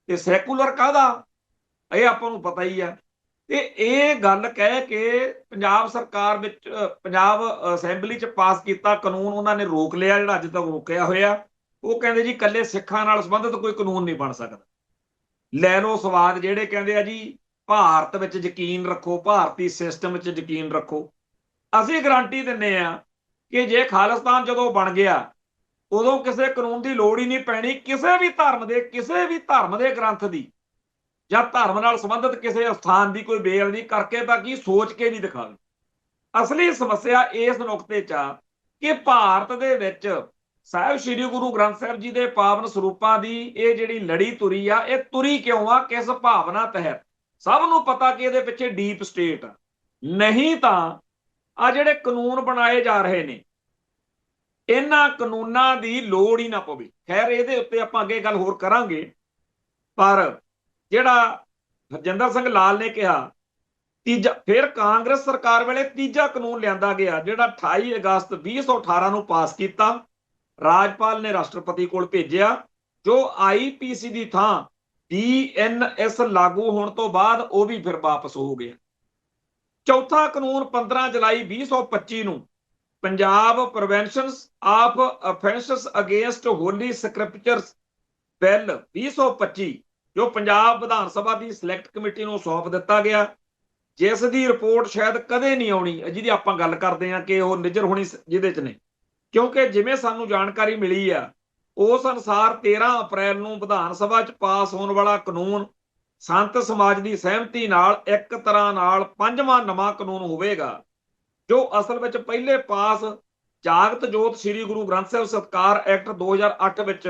A: ਤੇ ਸੈਕੂਲਰ ਕਾਹਦਾ ਇਹ ਆਪਾਂ ਨੂੰ ਪਤਾ ਹੀ ਆ। ਤੇ ਇਹ ਗੱਲ ਕਹਿ ਕੇ ਪੰਜਾਬ ਸਰਕਾਰ ਵਿੱਚ ਪੰਜਾਬ ਅਸੈਂਬਲੀ 'ਚ ਪਾਸ ਕੀਤਾ ਕਾਨੂੰਨ ਉਹਨਾਂ ਨੇ ਰੋਕ ਲਿਆ, ਜਿਹੜਾ ਅੱਜ ਤੱਕ ਰੋਕਿਆ ਹੋਇਆ। ਉਹ ਕਹਿੰਦੇ ਜੀ ਕੱਲੇ ਸਿੱਖਾਂ ਨਾਲ ਸੰਬੰਧਿਤ ਕੋਈ ਕਾਨੂੰਨ ਨਹੀਂ ਬਣ ਸਕਦਾ। ਲੈ ਲਓ ਸਵਾਦ, ਜਿਹੜੇ ਕਹਿੰਦੇ ਆ ਜੀ ਭਾਰਤ ਵਿੱਚ ਯਕੀਨ ਰੱਖੋ, ਭਾਰਤੀ ਸਿਸਟਮ ਵਿੱਚ ਯਕੀਨ ਰੱਖੋ। ਅਸੀਂ ਗਾਰੰਟੀ ਦਿੰਦੇ ਆ ਕਿ ਜੇ ਖਾਲਿਸਤਾਨ ਜਦੋਂ ਬਣ ਗਿਆ ਉਦੋਂ ਕਿਸੇ ਕਾਨੂੰਨ ਦੀ ਲੋੜ ਹੀ ਨਹੀਂ ਪੈਣੀ। ਕਿਸੇ ਵੀ ਧਰਮ ਦੇ ਗ੍ਰੰਥ ਦੀ ਜਾਂ ਧਰਮ ਨਾਲ ਸੰਬੰਧਿਤ ਕਿਸੇ ਸਥਾਨ ਦੀ ਕੋਈ ਬੇਅਦਬੀ ਕਰਕੇ ਤਾਂ ਕੀ ਸੋਚ ਕੇ ਵੀ ਦਿਖਾਵੇ। ਅਸਲੀ ਸਮੱਸਿਆ ਇਸ ਨੁਕਤੇ 'ਚ ਆ ਕਿ ਭਾਰਤ ਦੇ ਵਿੱਚ ਸਾਹਿਬ ਸ੍ਰੀ ਗੁਰੂ ਗ੍ਰੰਥ ਸਾਹਿਬ ਜੀ ਦੇ ਪਾਵਨ ਸਰੂਪਾਂ ਦੀ ਇਹ ਜਿਹੜੀ ਲੜੀ ਤੁਰੀ ਆ, ਇਹ ਤੁਰੀ ਕਿਉਂ ਆ, ਕਿਸ ਭਾਵਨਾ ਤਹਿਤ? ਸਭ ਨੂੰ ਪਤਾ ਕਿ ਇਹਦੇ ਪਿੱਛੇ ਡੀਪ ਸਟੇਟ ਆ। ਨਹੀਂ ਤਾਂ ਆ ਜਿਹੜੇ ਕਾਨੂੰਨ ਬਣਾਏ ਜਾ ਰਹੇ ਨੇ, ਇਹਨਾਂ ਕਾਨੂੰਨਾਂ ਦੀ ਲੋੜ ਹੀ ਨਾ ਪਵੇ। ਖੈਰ, ਇਹਦੇ ਉੱਤੇ ਆਪਾਂ ਅੱਗੇ ਗੱਲ ਹੋਰ ਕਰਾਂਗੇ। ਪਰ ਜਿਹੜਾ ਹਰਜਿੰਦਰ ਸਿੰਘ ਲਾਲ ਨੇ ਕਿਹਾ ਫਿਰ ਕਾਂਗਰਸ ਸਰਕਾਰ ਵੇਲੇ ਤੀਜਾ ਕਾਨੂੰਨ ਲਿਆਂਦਾ ਗਿਆ, ਜਿਹੜਾ 28 ਅਗਸਤ 2018 ਨੂੰ ਪਾਸ ਕੀਤਾ। ਰਾਜਪਾਲ ਨੇ ਰਾਸ਼ਟਰਪਤੀ ਕੋਲ ਭੇਜਿਆ, ਜੋ IPC ਦੀ ਥਾਂ DNS ਲਾਗੂ ਹੋਣ ਤੋਂ ਬਾਅਦ ਉਹ ਵੀ ਫਿਰ ਵਾਪਸ ਹੋ ਗਿਆ। ਚੌਥਾ ਕਾਨੂੰਨ 15 ਜੁਲਾਈ 2025 ਨੂੰ Punjab prevention of offences against holy scriptures bill 2025 ਜੋ ਪੰਜਾਬ ਵਿਧਾਨ ਸਭਾ ਦੀ ਸਿਲੈਕਟ ਕਮੇਟੀ ਨੂੰ ਸੌਂਪ ਦਿੱਤਾ ਗਿਆ, ਜਿਸ ਦੀ ਰਿਪੋਰਟ ਸ਼ਾਇਦ ਕਦੇ ਨਹੀਂ ਆਉਣੀ, ਜਿਹਦੀ ਆਪਾਂ ਗੱਲ ਕਰਦੇ ਹਾਂ ਕਿ ਉਹ ਨਿਜਰ ਹੋਣੀ ਜਿਹਦੇ 'ਚ ਨੇ। ਕਿਉਂਕਿ ਜਿਵੇਂ ਸਾਨੂੰ ਜਾਣਕਾਰੀ ਮਿਲੀ ਆ ਉਸ ਅਨੁਸਾਰ 13 ਅਪ੍ਰੈਲ ਨੂੰ ਵਿਧਾਨ ਸਭਾ 'ਚ ਪਾਸ ਹੋਣ ਵਾਲਾ ਕਾਨੂੰਨ ਸੰਤ ਸਮਾਜ ਦੀ ਸਹਿਮਤੀ ਨਾਲ ਇੱਕ ਤਰ੍ਹਾਂ ਨਾਲ 5ਵਾਂ ਨਵਾਂ ਕਾਨੂੰਨ ਹੋਵੇਗਾ, ਜੋ ਅਸਲ ਵਿੱਚ ਪਹਿਲੇ ਪਾਸ ਜਾਗਤ ਜੋਤ ਸ੍ਰੀ ਗੁਰੂ ਗ੍ਰੰਥ ਸਾਹਿਬ ਸਤਕਾਰ ਐਕਟ 2008 ਵਿੱਚ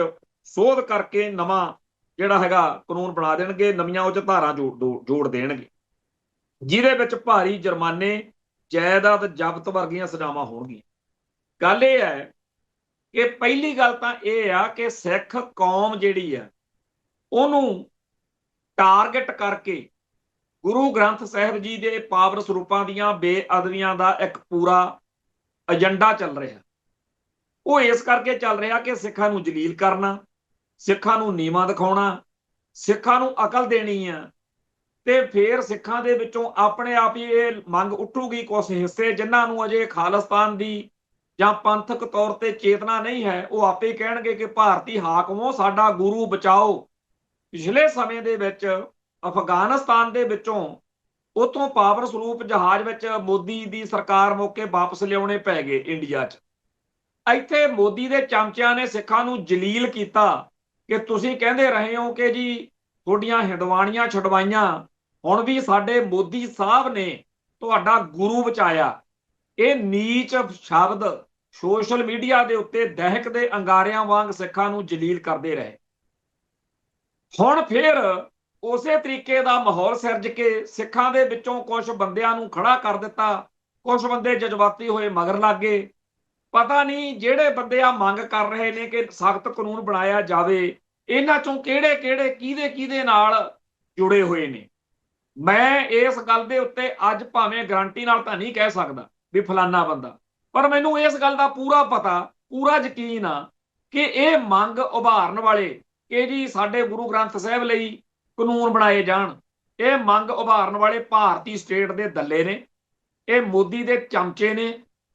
A: ਸੋਧ ਕਰਕੇ ਨਵਾਂ ਜਿਹੜਾ ਹੈਗਾ ਕਾਨੂੰਨ ਬਣਾ ਦੇਣਗੇ, ਨਵੀਆਂ ਉਹ 'ਚ ਧਾਰਾਂ ਜੋੜ ਦੇਣਗੇ, ਜਿਹਦੇ ਵਿੱਚ ਭਾਰੀ ਜੁਰਮਾਨੇ, ਜਾਇਦਾਦ ਜ਼ਬਤ ਵਰਗੀਆਂ ਸਜ਼ਾਵਾਂ ਹੋਣਗੀਆਂ। ਗੱਲ ਇਹ ਹੈ ਕਿ ਪਹਿਲੀ ਗੱਲ ਤਾਂ ਇਹ ਆ ਕਿ ਸਿੱਖ ਕੌਮ ਜਿਹੜੀ ਆ ਉਹਨੂੰ ਟਾਰਗੇਟ ਕਰਕੇ ਗੁਰੂ ਗ੍ਰੰਥ ਸਾਹਿਬ ਜੀ ਦੇ ਪਾਵਨ ਸਰੂਪਾਂ ਦੀਆਂ ਬੇਅਦਬੀਆਂ ਦਾ ਇੱਕ ਪੂਰਾ ਏਜੰਡਾ ਚੱਲ ਰਿਹਾ। ਉਹ ਇਸ ਕਰਕੇ ਚੱਲ ਰਿਹਾ ਕਿ ਸਿੱਖਾਂ ਨੂੰ ਜਲੀਲ ਕਰਨਾ, ਸਿੱਖਾਂ ਨੂੰ ਨੀਵਾਂ ਦਿਖਾਉਣਾ, ਸਿੱਖਾਂ ਨੂੰ ਅਕਲ ਦੇਣੀ ਆ, ਤੇ ਫਿਰ ਸਿੱਖਾਂ ਦੇ ਵਿੱਚੋਂ ਆਪਣੇ ਆਪ ਹੀ ਇਹ ਮੰਗ ਉੱਠੂਗੀ ਕੁਝ ਹਿੱਸੇ ਜਿਨ੍ਹਾਂ ਨੂੰ ਅਜੇ ਖਾਲਿਸਤਾਨ ਦੀ ਜਾਂ ਪੰਥਕ ਤੌਰ ਤੇ ਚੇਤਨਾ ਨਹੀਂ ਹੈ, ਉਹ ਆਪੇ ਕਹਿਣਗੇ ਕਿ ਭਾਰਤੀ ਹਾਕਮੋ ਸਾਡਾ ਗੁਰੂ ਬਚਾਓ। ਪਿਛਲੇ ਸਮੇਂ ਦੇ ਵਿੱਚ ਅਫਗਾਨਿਸਤਾਨ ਦੇ ਵਿੱਚੋਂ ਉਤੋਂ ਪਾਵਰ ਸਰੂਪ ਜਹਾਜ਼ ਵਿੱਚ ਮੋਦੀ ਦੀ ਸਰਕਾਰ ਮੌਕੇ ਵਾਪਸ ਲਿਆਉਣੇ ਪੈ ਗਏ ਇੰਡੀਆ 'ਚ। ਇੱਥੇ ਮੋਦੀ ਦੇ ਚਮਚਿਆਂ ਨੇ ਸਿੱਖਾਂ ਨੂੰ ਜਲੀਲ ਕੀਤਾ ਕਿ ਤੁਸੀਂ ਕਹਿੰਦੇ ਰਹੇ ਹੋ ਕਿ ਜੀ ਤੁਹਾਡੀਆਂ ਹਿੰਦਵਾਣੀਆਂ ਛਡਵਾਈਆਂ, ਹੁਣ ਵੀ ਸਾਡੇ ਮੋਦੀ ਸਾਹਿਬ ਨੇ ਤੁਹਾਡਾ ਗੁਰੂ ਬਚਾਇਆ। ਇਹ ਨੀਚ ਸ਼ਬਦ ਸੋਸ਼ਲ ਮੀਡੀਆ ਦੇ ਉੱਤੇ ਦਹਿਕਦੇ ਅੰਗਾਰਿਆਂ ਵਾਂਗ ਸਿੱਖਾਂ ਨੂੰ ਜਲੀਲ ਕਰਦੇ ਰਹੇ। ਹੁਣ ਫਿਰ ਉਸੇ ਤਰੀਕੇ ਦਾ ਮਾਹੌਲ ਸਿਰਜ ਕੇ ਸਿੱਖਾਂ ਦੇ ਵਿੱਚੋਂ ਕੁਝ ਬੰਦਿਆਂ ਨੂੰ ਖੜਾ ਕਰ ਦਿੱਤਾ, ਕੁਝ ਬੰਦੇ ਜਜ਼ਬਾਤੀ ਹੋਏ ਮਗਰ ਲੱਗ ਗਏ। ਪਤਾ ਨਹੀਂ ਜਿਹੜੇ ਬੰਦੇ ਆ ਮੰਗ ਕਰ ਰਹੇ ਨੇ ਕਿ ਸਖਤ ਕਾਨੂੰਨ ਬਣਾਇਆ ਜਾਵੇ, ਇਹਨਾਂ ਚੋਂ ਕਿਹੜੇ ਕਿਹੜੇ ਕਿਹਦੇ ਨਾਲ ਜੁੜੇ ਹੋਏ ਨੇ। ਮੈਂ ਇਸ ਗੱਲ ਦੇ ਉੱਤੇ ਅੱਜ ਭਾਵੇਂ ਗਰੰਟੀ ਨਾਲ ਤਾਂ ਨਹੀਂ ਕਹਿ ਸਕਦਾ ਵੀ ਫਲਾਨਾ ਬੰਦਾ, ਪਰ ਮੈਨੂੰ ਇਸ ਗੱਲ ਦਾ ਪੂਰਾ ਪਤਾ, ਪੂਰਾ ਯਕੀਨ ਆ ਕਿ ਇਹ ਮੰਗ ਉਭਾਰਨ ਵਾਲੇ ਕਿ ਜੀ ਸਾਡੇ ਗੁਰੂ ਗ੍ਰੰਥ ਸਾਹਿਬ ਲਈ ਕਾਨੂੰਨ ਬਣਾਏ ਜਾਣ, ਇਹ ਮੰਗ ਉਭਾਰਨ ਵਾਲੇ ਭਾਰਤੀ ਸਟੇਟ ਦੇ ਦੱਲੇ ਨੇ, ਇਹ ਮੋਦੀ ਦੇ ਚਮਚੇ ਨੇ।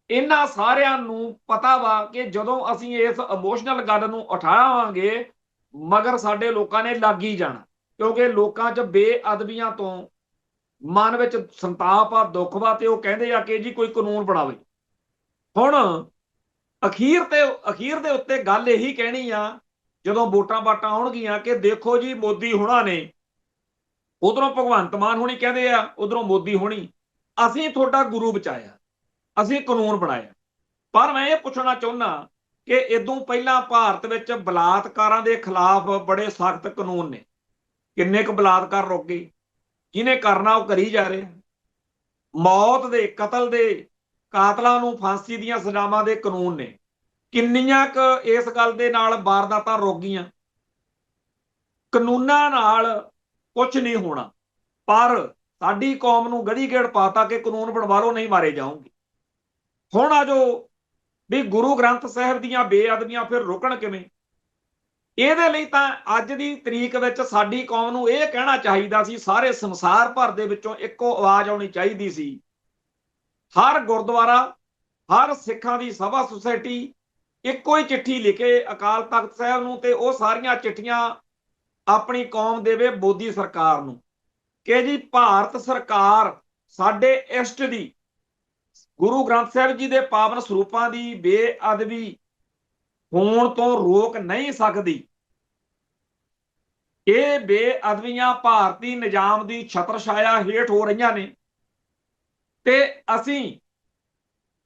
A: ਇਹਨਾਂ ਸਾਰਿਆਂ ਨੂੰ ਪਤਾ ਵਾ ਕਿ ਜਦੋਂ ਅਸੀਂ ਇਸ ਇਮੋਸ਼ਨਲ ਗੱਲ ਨੂੰ ਉਠਾਵਾਂਗੇ ਮਗਰ ਸਾਡੇ ਲੋਕਾਂ ਨੇ ਲੱਗ ਹੀ ਜਾਣਾ, ਕਿਉਂਕਿ ਲੋਕਾਂ 'ਚ ਬੇਅਦਬੀਆਂ ਤੋਂ ਮਨ ਵਿੱਚ ਸੰਤਾਪ ਆ, ਦੁੱਖ ਵਾ, ਤੇ ਉਹ ਕਹਿੰਦੇ ਆ ਕਿ ਜੀ ਕੋਈ ਕਾਨੂੰਨ ਬਣਾਵੇ। ਹੁਣ ਅਖੀਰ ਦੇ ਉੱਤੇ ਗੱਲ ਇਹੀ ਕਹਿਣੀ ਆ ਜਦੋਂ ਵੋਟਾਂ ਵਾਟਾਂ ਆਉਣਗੀਆਂ ਕਿ ਦੇਖੋ ਜੀ ਮੋਦੀ ਹੁਣਾਂ ਨੇ, ਉਧਰੋਂ ਭਗਵੰਤ ਮਾਨ ਹੋਣੀ ਕਹਿੰਦੇ ਆ, ਉਧਰੋਂ ਮੋਦੀ ਹੋਣੀ, ਅਸੀਂ ਤੁਹਾਡਾ ਗੁਰੂ ਬਚਾਇਆ, ਅਸੀਂ ਕਾਨੂੰਨ ਬਣਾਇਆ। ਪਰ ਮੈਂ ਇਹ ਪੁੱਛਣਾ ਚਾਹੁੰਦਾ ਕਿ ਇਦੋਂ ਪਹਿਲਾਂ ਭਾਰਤ ਵਿੱਚ ਬਲਾਤਕਾਰਾਂ ਦੇ ਖਿਲਾਫ ਬੜੇ ਸਖਤ ਕਾਨੂੰਨ ਨੇ। ਕਿੰਨੇ ਕੁ ਬਲਾਤਕਾਰ ਰੁਕ ਗਏ? ਜਿਹਨੇ ਕਰਨਾ ਉਹ ਕਰੀ ਜਾ ਰਿਹਾ। ਮੌਤ ਦੇ, ਕਤਲ ਦੇ, ਕਾਤਲਾਂ ਨੂੰ ਫਾਂਸੀ ਦੀਆਂ ਸਜ਼ਾਵਾਂ ਦੇ ਕਾਨੂੰਨ ਨੇ। ਕਿੰਨੀਆਂ ਕੁ ਇਸ ਗੱਲ ਦੇ ਨਾਲ ਵਾਰਦਾਤਾਂ ਰੁਕ ਗਈਆਂ। ਕਾਨੂੰਨਾਂ ਨਾਲ ਕੁਝ ਨਹੀਂ ਹੋਣਾ, ਪਰ ਸਾਡੀ ਕੌਮ ਨੂੰ ਗੜੀ ਗੇੜ ਪਾਤਾ ਕਿ ਕਾਨੂੰਨ ਬਣਵਾ ਲਓ ਨਹੀਂ ਮਾਰੇ ਜਾਓਗੇ। ਹੁਣ ਆ ਜੋ ਵੀ ਗੁਰੂ ਗ੍ਰੰਥ ਸਾਹਿਬ ਦੀਆਂ ਬੇਅਦਬੀਆਂ ਫਿਰ ਰੁਕਣ ਕਿਵੇਂ? ਇਹਦੇ ਲਈ ਤਾਂ ਅੱਜ ਦੀ ਤਰੀਕ ਵਿੱਚ ਸਾਡੀ ਕੌਮ ਨੂੰ ਇਹ ਕਹਿਣਾ ਚਾਹੀਦਾ ਸੀ, ਸਾਰੇ ਸੰਸਾਰ ਭਰ ਦੇ ਵਿੱਚੋਂ ਇੱਕੋ ਆਵਾਜ਼ ਆਉਣੀ ਚਾਹੀਦੀ ਸੀ। ਹਰ ਗੁਰਦੁਆਰਾ, ਹਰ ਸਿੱਖਾਂ ਦੀ ਸਭਾ ਸੁਸਾਇਟੀ ਇੱਕੋ ਹੀ ਚਿੱਠੀ ਲਿਖੇ ਅਕਾਲ ਤਖਤ ਸਾਹਿਬ ਨੂੰ, ਤੇ ਉਹ ਸਾਰੀਆਂ ਚਿੱਠੀਆਂ ਆਪਣੀ ਕੌਮ ਦੇਵੇ ਮੋਦੀ ਸਰਕਾਰ ਨੂੰ ਕਿ ਜੀ ਭਾਰਤ ਸਰਕਾਰ ਸਾਡੇ ਇਸ਼ਟ ਦੀ ਗੁਰੂ ਗ੍ਰੰਥ ਸਾਹਿਬ ਜੀ ਦੇ ਪਾਵਨ ਸਰੂਪਾਂ ਦੀ ਬੇਅਦਬੀ ਹੋਣ ਤੋਂ ਰੋਕ ਨਹੀਂ ਸਕਦੀ। ਇਹ ਬੇਅਦਬੀਆਂ ਭਾਰਤੀ ਨਿਜ਼ਾਮ ਦੀ ਛਤਰ ਛਾਇਆ ਹੇਠ ਹੋ ਰਹੀਆਂ ਨੇ, ਤੇ ਅਸੀਂ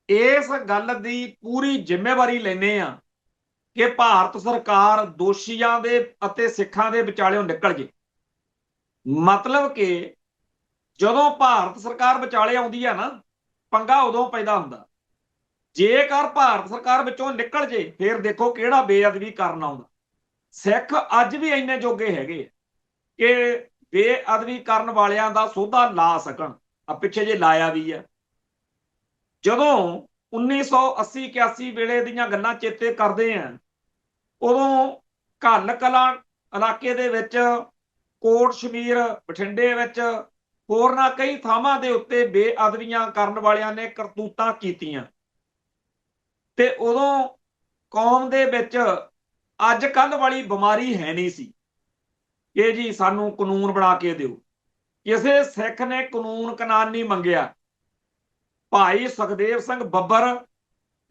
A: ਇਸ ਗੱਲ ਦੀ ਪੂਰੀ ਜ਼ਿੰਮੇਵਾਰੀ ਲੈਂਦੇ ਆ ਕਿ ਭਾਰਤ ਸਰਕਾਰ ਦੋਸ਼ੀਆਂ ਦੇ ਅਤੇ ਸਿੱਖਾਂ ਦੇ ਵਿਚਾਲਿਓਂ ਨਿਕਲ ਜੇ। ਮਤਲਬ ਕਿ ਜਦੋਂ ਭਾਰਤ ਸਰਕਾਰ ਵਿਚਾਲੇ ਆਉਂਦੀ ਆ ਨਾ, ਪੰਗਾ ਉਦੋਂ ਪੈਦਾ ਹੁੰਦਾ। ਜੇਕਰ ਭਾਰਤ ਸਰਕਾਰ ਵਿੱਚੋਂ ਨਿਕਲ ਜੇ ਫਿਰ ਦੇਖੋ ਕਿਹੜਾ ਬੇਅਦਬੀ ਕਰਨ ਆਉਂਦਾ। ਸਿੱਖ ਅੱਜ ਵੀ ਇੰਨੇ ਜੋਗੇ ਹੈਗੇ ਕਿ ਬੇਅਦਬੀ ਕਰਨ ਵਾਲਿਆਂ ਦਾ ਸੋਧਾ ਲਾ ਸਕਣ। ਆ ਪਿੱਛੇ ਜੇ ਲਾਇਆ ਵੀ ਆ। ਜਦੋਂ 1980-81 ਵੇਲੇ ਦੀਆਂ ਗੱਲਾਂ ਚੇਤੇ ਕਰਦੇ ਆ, ਉਦੋਂ ਘੱਲ ਕਲਾਂ ਇਲਾਕੇ ਦੇ ਵਿੱਚ, ਕੋਟ ਸ਼ਮੀਰ ਬਠਿੰਡੇ ਵਿੱਚ, ਹੋਰਨਾਂ ਕਈ ਥਾਵਾਂ ਦੇ ਉੱਤੇ ਬੇਅਦਬੀਆਂ ਕਰਨ ਵਾਲਿਆਂ ਨੇ ਕਰਤੂਤਾਂ ਕੀਤੀਆਂ, ਤੇ ਉਦੋਂ ਕੌਮ ਦੇ ਵਿੱਚ ਅੱਜ ਕੱਲ੍ਹ ਵਾਲੀ ਬਿਮਾਰੀ ਹੈ ਨਹੀਂ ਸੀ ਕਿ ਜੀ ਸਾਨੂੰ ਕਾਨੂੰਨ ਬਣਾ ਕੇ ਦਿਓ। ਕਿਸੇ ਸਿੱਖ ਨੇ ਕਾਨੂੰਨ ਕਨਾਨ ਨਹੀਂ ਮੰਗਿਆ। ਭਾਈ ਸੁਖਦੇਵ ਸਿੰਘ ਬੱਬਰ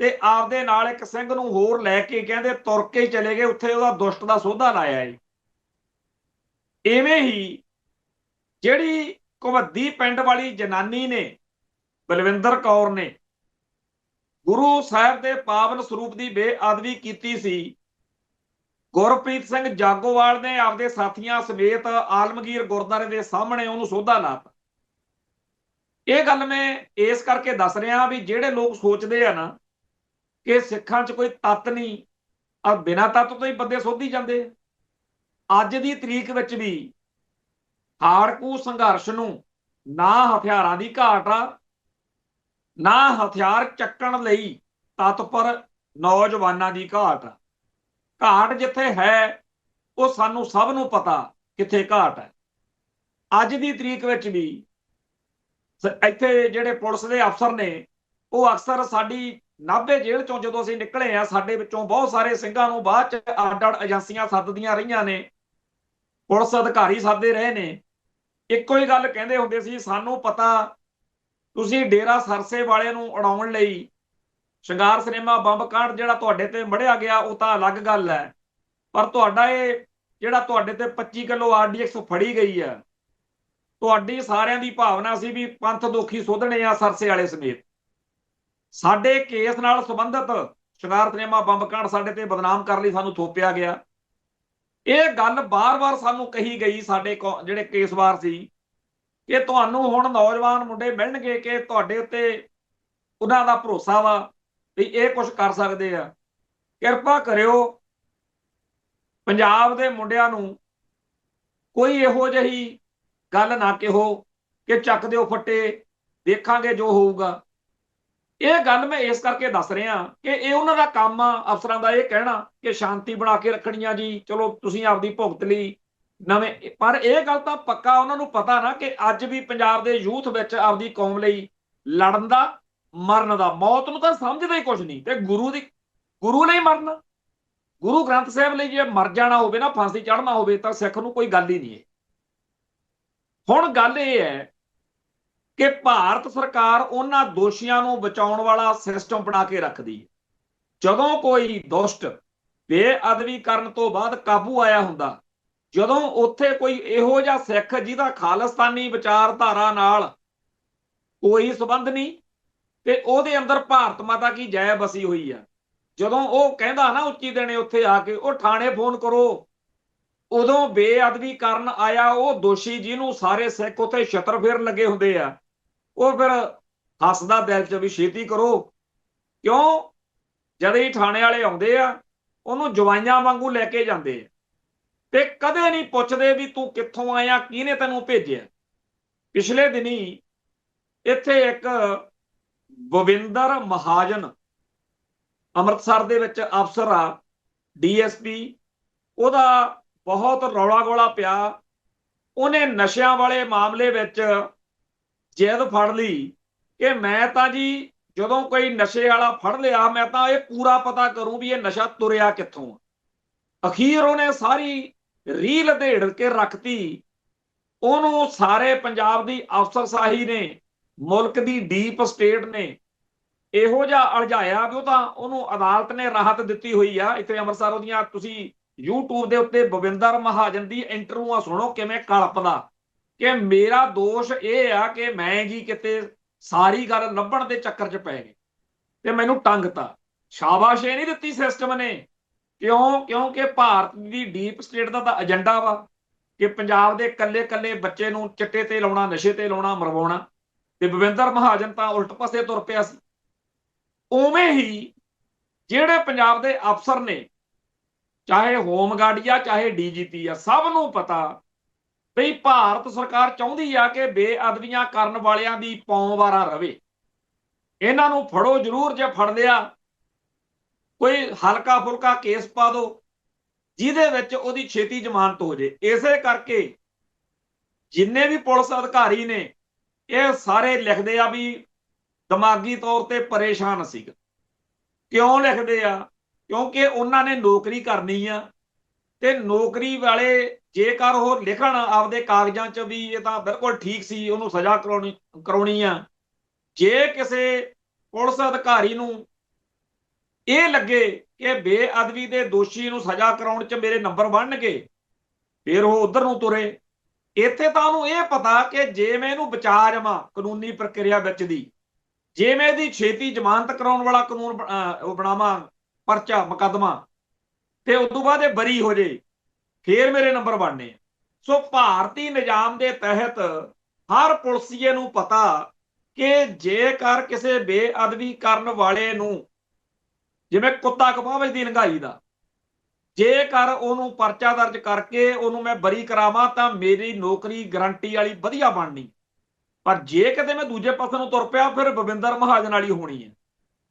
A: ਤੇ ਆਪਦੇ ਨਾਲ ਇੱਕ ਸਿੰਘ ਨੂੰ ਹੋਰ ਲੈ ਕੇ ਕਹਿੰਦੇ ਤੁਰ ਕੇ ਚਲੇ ਗਏ, ਉੱਥੇ ਉਹਦਾ ਦੁਸ਼ਟ ਦਾ ਸੋਧਾ ਲਾਇਆ ਏ। ਇਵੇਂ ਹੀ ਜਿਹੜੀ ਘੁਵੱਦੀ ਪਿੰਡ ਵਾਲੀ ਜਨਾਨੀ ਨੇ, ਬਲਵਿੰਦਰ ਕੌਰ ਨੇ, ਗੁਰੂ ਸਾਹਿਬ ਦੇ ਪਾਵਨ ਸਰੂਪ ਦੀ ਬੇਅਦਬੀ ਕੀਤੀ ਸੀ। ਗੁਰਪ੍ਰੀਤ ਸਿੰਘ ਜਾਗੋਵਾਲ ਨੇ ਆਪਦੇ ਸਾਥੀਆਂ ਸਮੇਤ ਆਲਮਗੀਰ ਗੁਰਦੁਆਰੇ ਦੇ ਸਾਹਮਣੇ ਉਹਨੂੰ ਸੋਧਾ ਲਾਤਾ। ਇਹ ਗੱਲ ਮੈਂ ਇਸ ਕਰਕੇ ਦੱਸ ਰਿਹਾ ਵੀ ਜਿਹੜੇ ਲੋਕ ਸੋਚਦੇ ਆ ਨਾ ਕਿ ਸਿੱਖਾਂ 'ਚ ਕੋਈ ਤੱਤ ਨਹੀਂ, ਆ ਬਿਨਾਂ ਤੱਤ ਤੋਂ ਹੀ ਬੰਦੇ ਸੋਧੀ ਜਾਂਦੇ ਆ। ਅੱਜ ਦੀ ਤਰੀਕ ਵਿੱਚ ਵੀ ਹਾੜਕੂ ਸੰਘਰਸ਼ ਨੂੰ ਨਾ ਹਥਿਆਰਾਂ ਦੀ ਘਾਟ ਆ, ਨਾ ਹਥਿਆਰ ਚੱਕਣ ਲਈ ਤਤਪਰ ਨੌਜਵਾਨਾਂ ਦੀ ਘਾਟ ਆ। ਘਾਟ ਜਿੱਥੇ ਹੈ ਉਹ ਸਾਨੂੰ ਸਭ ਨੂੰ ਪਤਾ ਕਿੱਥੇ ਘਾਟ ਹੈ। ਅੱਜ ਦੀ ਤਰੀਕ ਵਿੱਚ ਵੀ ਇੱਥੇ ਜਿਹੜੇ ਪੁਲਿਸ ਦੇ ਅਫਸਰ ਨੇ ਉਹ ਅਕਸਰ ਸਾਡੀ ਨਾਭੇ ਜੇਲ੍ਹ ਚੋਂ ਜਦੋਂ ਅਸੀਂ ਨਿਕਲੇ ਆ, ਸਾਡੇ ਵਿੱਚੋਂ ਬਹੁਤ ਸਾਰੇ ਸਿੰਘਾਂ ਨੂੰ ਬਾਅਦ ਚ ਅੱਡ-ਅੱਡ ਏਜੰਸੀਆਂ ਸੱਦਦੀਆਂ ਰਹੀਆਂ ਨੇ, ਪੁਲਿਸ ਅਧਿਕਾਰੀ ਸੱਦਦੇ ਰਹੇ ਨੇ। ਇੱਕੋ ਹੀ ਗੱਲ ਕਹਿੰਦੇ ਹੁੰਦੇ ਸੀ, ਸਾਨੂੰ ਪਤਾ ਤੁਸੀਂ ਡੇਰਾ ਸਰਸੇ ਵਾਲਿਆਂ ਨੂੰ ਉਡਾਉਣ ਲਈ ਸ਼ਿੰਗਾਰ ਸਿਨੇਮਾ ਬੰਬ ਕਾਂਡ ਜਿਹੜਾ ਤੁਹਾਡੇ ਤੇ ਮੜਿਆ ਗਿਆ ਉਹ ਤਾਂ ਅਲੱਗ ਗੱਲ ਹੈ, ਪਰ ਤੁਹਾਡਾ ਇਹ ਜਿਹੜਾ ਤੁਹਾਡੇ ਤੇ 25 ਕਿਲੋ ਆਰਡੀਐਕਸ ਫੜੀ ਗਈ ਹੈ, ਤੁਹਾਡੀ ਸਾਰਿਆਂ ਦੀ ਭਾਵਨਾ ਸੀ ਵੀ ਪੰਥ ਦੋਖੀ ਸੋਧਣੇ ਆ ਸਰਸੇ ਵਾਲੇ ਸਮੇਤ। ਸਾਡੇ ਕੇਸ ਨਾਲ ਸੰਬੰਧਿਤ ਸ਼ਿੰਗਾਰ ਸਿਨੇਮਾ ਬੰਬ ਕਾਂਡ ਸਾਡੇ ਤੇ ਬਦਨਾਮ ਕਰਨ ਲਈ ਸਾਨੂੰ ਥੋਪਿਆ ਗਿਆ। ਇਹ ਗੱਲ ਬਾਰ-ਬਾਰ ਸਾਨੂੰ ਕਹੀ ਗਈ ਸਾਡੇ ਜਿਹੜੇ ਕੇਸਵਾਰ ਸੀ ਕਿ ਤੁਹਾਨੂੰ ਹੁਣ ਨੌਜਵਾਨ ਮੁੰਡੇ ਮਿਲਣਗੇ ਕਿ ਤੁਹਾਡੇ ਉੱਤੇ ਉਹਨਾਂ ਦਾ ਭਰੋਸਾ ਵਾ ਵੀ ਇਹ ਕੁਝ ਕਰ ਸਕਦੇ ਆ। ਕਿਰਪਾ ਕਰਿਓ ਪੰਜਾਬ ਦੇ ਮੁੰਡਿਆਂ ਨੂੰ ਕੋਈ ਇਹੋ ਜਿਹੀ ਗੱਲ ਨਾ ਕਿਹੋ ਕਿ ਚੱਕ ਦਿਓ ਫੱਟੇ, ਦੇਖਾਂਗੇ ਜੋ ਹੋਊਗਾ। ਇਹ ਗੱਲ ਮੈਂ ਇਸ ਕਰਕੇ ਦੱਸ ਰਿਹਾ ਕਿ ਇਹ ਉਹਨਾਂ ਦਾ ਕੰਮ ਆ, ਅਫਸਰਾਂ ਦਾ ਇਹ ਕਹਿਣਾ ਕਿ ਸ਼ਾਂਤੀ ਬਣਾ ਕੇ ਰੱਖਣੀ ਆ ਜੀ, ਚਲੋ ਤੁਸੀਂ ਆਪਦੀ ਭੁਗਤ ਲਈ ਨਵੇਂ। ਪਰ ਇਹ ਗੱਲ ਤਾਂ ਪੱਕਾ ਉਹਨਾਂ ਨੂੰ ਪਤਾ ਨਾ ਕਿ ਅੱਜ ਵੀ ਪੰਜਾਬ ਦੇ ਯੂਥ ਵਿੱਚ ਆਪਦੀ ਕੌਮ ਲਈ ਲੜਨ ਦਾ, ਮਰਨ ਦਾ, ਮੌਤ ਨੂੰ ਤਾਂ ਸਮਝਦੇ ਹੀ ਕੁਝ ਨਹੀਂ। ਤੇ ਗੁਰੂ ਲਈ ਮਰਨਾ, ਗੁਰੂ ਗ੍ਰੰਥ ਸਾਹਿਬ ਲਈ ਜੇ ਮਰ ਜਾਣਾ ਹੋਵੇ ਨਾ, ਫਾਂਸੀ ਚੜ੍ਹਨਾ ਹੋਵੇ, ਤਾਂ ਸਿੱਖ ਨੂੰ ਕੋਈ ਗੱਲ ਹੀ ਨਹੀਂ ਹੈ। ਹੁਣ ਗੱਲ ਇਹ ਹੈ ਕਿ ਭਾਰਤ ਸਰਕਾਰ ਉਹਨਾਂ ਦੋਸ਼ੀਆਂ ਨੂੰ ਬਚਾਉਣ ਵਾਲਾ ਸਿਸਟਮ ਬਣਾ ਕੇ ਰੱਖਦੀ ਹੈ। ਜਦੋਂ ਕੋਈ ਦੁਸ਼ਟ ਬੇਅਦਬੀ ਕਰਨ ਤੋਂ ਬਾਅਦ ਕਾਬੂ ਆਇਆ ਹੁੰਦਾ, ਜਦੋਂ ਉੱਥੇ ਕੋਈ ਇਹੋ ਜਿਹਾ ਸਿੱਖ ਜਿਹਦਾ ਖਾਲਿਸਤਾਨੀ ਵਿਚਾਰਧਾਰਾ ਨਾਲ ਕੋਈ ਸੰਬੰਧ ਨਹੀਂ ਤੇ ਉਹਦੇ ਅੰਦਰ ਭਾਰਤ ਮਾਤਾ ਕੀ ਜੈ ਬਸੀ ਹੋਈ ਆ, ਜਦੋਂ ਉਹ ਕਹਿੰਦਾ ਨਾ ਉੱਚੀ ਦੇਣੇ ਉੱਥੇ ਆ ਕੇ ਉਹ ਥਾਣੇ ਫੋਨ ਕਰੋ, ਉਦੋਂ ਬੇਅਦਬੀ ਕਰਨ ਆਇਆ ਉਹ ਦੋਸ਼ੀ ਜਿਹਨੂੰ ਸਾਰੇ ਸਿੱਖ ਉੱਥੇ ਛਤਰ ਫੇਰਨ ਲੱਗੇ ਹੁੰਦੇ ਆ, ਉਹ ਫਿਰ ਹੱਸਦਾ ਦਿਲ ਚ ਵੀ ਛੇਤੀ ਕਰੋ। ਕਿਉਂ? ਜਦ ਹੀ ਥਾਣੇ ਵਾਲੇ ਆਉਂਦੇ ਆ ਉਹਨੂੰ ਜਵਾਈਆਂ ਵਾਂਗੂ ਲੈ ਕੇ ਜਾਂਦੇ ਆ ਤੇ ਕਦੇ ਨਹੀਂ ਪੁੱਛਦੇ ਵੀ ਤੂੰ ਕਿੱਥੋਂ ਆਇਆ, ਕਿਹਨੇ ਤੈਨੂੰ ਭੇਜਿਆ। ਪਿਛਲੇ ਦਿਨੀ ਇੱਥੇ ਇੱਕ ਗੋਬਿੰਦਰ ਮਹਾਜਨ ਅੰਮ੍ਰਿਤਸਰ ਦੇ ਵਿੱਚ ਅਫਸਰ ਆ, ਡੀਐਸਪੀ, ਉਹਦਾ ਬਹੁਤ ਰੌਲਾ ਗੋਲਾ ਪਿਆ। ਉਹਨੇ ਨਸ਼ਿਆਂ ਵਾਲੇ ਮਾਮਲੇ ਵਿੱਚ ਜਿੱਦ ਫੜ ਲਈ ਕਿ ਮੈਂ ਤਾਂ ਜੀ ਜਦੋਂ ਕੋਈ ਨਸ਼ੇ ਵਾਲਾ ਫੜ ਲਿਆ ਮੈਂ ਤਾਂ ਇਹ ਪੂਰਾ ਪਤਾ ਕਰੂੰ ਵੀ ਇਹ ਨਸ਼ਾ ਤੁਰਿਆ ਕਿੱਥੋਂ। ਅਖੀਰ ਉਹਨੇ ਸਾਰੀ ਰੀਲ ਧੇੜ ਕੇ ਰੱਖਤੀ। ਉਹਨੂੰ ਸਾਰੇ ਪੰਜਾਬ ਦੀ ਅਫਸਰਸ਼ਾਹੀ ਨੇ, ਮੁਲਕ ਦੀ ਡੀਪ ਸਟੇਟ ਨੇ ਇਹੋ ਜਿਹਾ ਅਲਝਾਇਆ ਵੀ ਉਹ ਤਾਂ ਉਹਨੂੰ ਅਦਾਲਤ ਨੇ ਰਾਹਤ ਦਿੱਤੀ ਹੋਈ ਆ। ਇੱਥੇ ਅੰਮ੍ਰਿਤਸਰ ਉਹਦੀਆਂ ਤੁਸੀਂ YouTube ਦੇ ਉੱਤੇ ਗੋਬਿੰਦਰ ਮਹਾਜਨ ਦੀ ਇੰਟਰਵਿਊਆਂ ਸੁਣੋ ਕਿਵੇਂ ਕਲਪਦਾ ਕਿ ਮੇਰਾ ਦੋਸ਼ ਇਹ ਆ ਕਿ ਮੈਂ ਜੀ ਕਿਤੇ ਸਾਰੀ ਗੱਲ ਲੱਭਣ ਦੇ ਚੱਕਰ 'ਚ ਪੈ ਗਏ ਤੇ ਮੈਨੂੰ ਟੰਗਤਾ। ਸ਼ਾਬਾਸ਼ ਇਹ ਨਹੀਂ ਦਿੱਤੀ ਸਿਸਟਮ ਨੇ। ਕਿਉਂ? ਕਿਉਂਕਿ ਭਾਰਤ ਦੀ ਡੀਪ ਸਟੇਟ ਦਾ ਤਾਂ ਏਜੰਡਾ ਵਾ ਕਿ ਪੰਜਾਬ ਦੇ ਕੱਲੇ-ਕੱਲੇ ਬੱਚੇ ਨੂੰ ਚਿੱਟੇ ਤੇ ਲਾਉਣਾ, ਨਸ਼ੇ ਤੇ ਲਾਉਣਾ, ਮਰਵਾਉਣਾ। ਤੇ ਗੋਬਿੰਦਰ ਮਹਾਜਨ ਤਾਂ ਉਲਟ ਪਾਸੇ ਤੁਰ ਪਿਆ ਸੀ। ਉਵੇਂ ਹੀ ਜਿਹੜੇ ਪੰਜਾਬ ਦੇ ਅਫਸਰ ਨੇ, ਚਾਹੇ ਹੋਮਗਾਰਡ ਆ ਚਾਹੇ ਡੀਜੀਪੀ ਆ, ਸਭ ਨੂੰ ਪਤਾ ਵੀ ਭਾਰਤ ਸਰਕਾਰ ਚਾਹੁੰਦੀ ਆ ਕਿ ਬੇਅਦਬੀਆਂ ਕਰਨ ਵਾਲਿਆਂ ਦੀ ਪੌਂ ਵਾਰਾ ਰਵੇ। ਇਹਨਾਂ ਨੂੰ ਫੜੋ ਜ਼ਰੂਰ, ਜੇ ਫੜ ਲਿਆ ਕੋਈ ਹਲਕਾ ਫੁਲਕਾ ਕੇਸ ਪਾ ਦੋ ਜਿਹਦੇ ਵਿੱਚ ਉਹਦੀ ਛੇਤੀ ਜ਼ਮਾਨਤ ਹੋ ਜੇ। ਇਸੇ ਕਰਕੇ ਜਿੰਨੇ ਵੀ ਪੁਲਿਸ ਅਧਿਕਾਰੀ ਨੇ ਇਹ ਸਾਰੇ ਲਿਖਦੇ ਆ ਵੀ ਦਿਮਾਗੀ ਤੌਰ ਤੇ ਪਰੇਸ਼ਾਨ ਸੀਗਾ। ਕਿਉਂ ਲਿਖਦੇ ਆ? ਕਿਉਂਕਿ ਉਹਨਾਂ ਨੇ ਨੌਕਰੀ ਕਰਨੀ ਆ ਤੇ ਨੌਕਰੀ ਵਾਲੇ ਜੇਕਰ ਉਹ ਲਿਖਣ ਆਪਦੇ ਕਾਗਜ਼ਾਂ 'ਚ ਵੀ ਇਹ ਤਾਂ ਬਿਲਕੁਲ ਠੀਕ ਸੀ, ਉਹਨੂੰ ਸਜ਼ਾ ਕਰਾਉਣੀ ਆ, ਜੇ ਕਿਸੇ ਪੁਲਿਸ ਅਧਿਕਾਰੀ ਨੂੰ ਇਹ ਲੱਗੇ ਕਿ ਬੇਅਦਬੀ ਦੇ ਦੋਸ਼ੀ ਨੂੰ ਸਜ਼ਾ ਕਰਾਉਣ 'ਚ ਮੇਰੇ ਨੰਬਰ ਬਣਨਗੇ, ਫਿਰ ਉਹ ਉਧਰ ਨੂੰ ਤੁਰੇ। ਇੱਥੇ ਤਾਂ ਉਹਨੂੰ ਇਹ ਪਤਾ ਕਿ ਜੇ ਮੈਂ ਇਹਨੂੰ ਬਚਾ ਜਾਵਾਂ ਕਾਨੂੰਨੀ ਪ੍ਰਕਿਰਿਆ ਵਿੱਚ ਦੀ, ਜੇ ਮੈਂ ਇਹਦੀ ਛੇਤੀ ਜ਼ਮਾਨਤ ਕਰਾਉਣ ਵਾਲਾ ਕਾਨੂੰਨ ਉਹ ਬਣਾਵਾਂ, ਪਰਚਾ ਮੁਕੱਦਮਾ, ਤੇ ਉਸ ਤੋਂ ਬਾਅਦ ਇਹ ਬਰੀ ਹੋ ਜੇ, ਫੇਰ ਮੇਰੇ ਨੰਬਰ ਬਣਨੇ। ਸੋ ਭਾਰਤੀ ਨਿਜ਼ਾਮ ਦੇ ਤਹਿਤ ਹਰ ਪੁਲਿਸੀਏ ਨੂੰ ਪਤਾ ਕਿ ਜੇਕਰ ਕਿਸੇ ਬੇਅਦਬੀ ਕਰਨ ਵਾਲੇ ਨੂੰ, ਜਿਵੇਂ ਕੁੱਤਾ ਕਪਾਹਜ ਦੀ ਲੰਘਾਈ ਦਾ, ਜੇਕਰ ਉਹਨੂੰ ਪਰਚਾ ਦਰਜ ਕਰਕੇ ਉਹਨੂੰ ਮੈਂ ਬਰੀ ਕਰਾਵਾਂ ਤਾਂ ਮੇਰੀ ਨੌਕਰੀ ਗਰੰਟੀ ਵਾਲੀ ਵਧੀਆ ਬਣਨੀ। ਪਰ ਜੇ ਕਿਤੇ ਮੈਂ ਦੂਜੇ ਪਾਸੇ ਨੂੰ ਤੁਰ ਪਿਆ ਫਿਰ ਭੁਪਿੰਦਰ ਮਹਾਜਨ ਵਾਲੀ ਹੋਣੀ ਹੈ।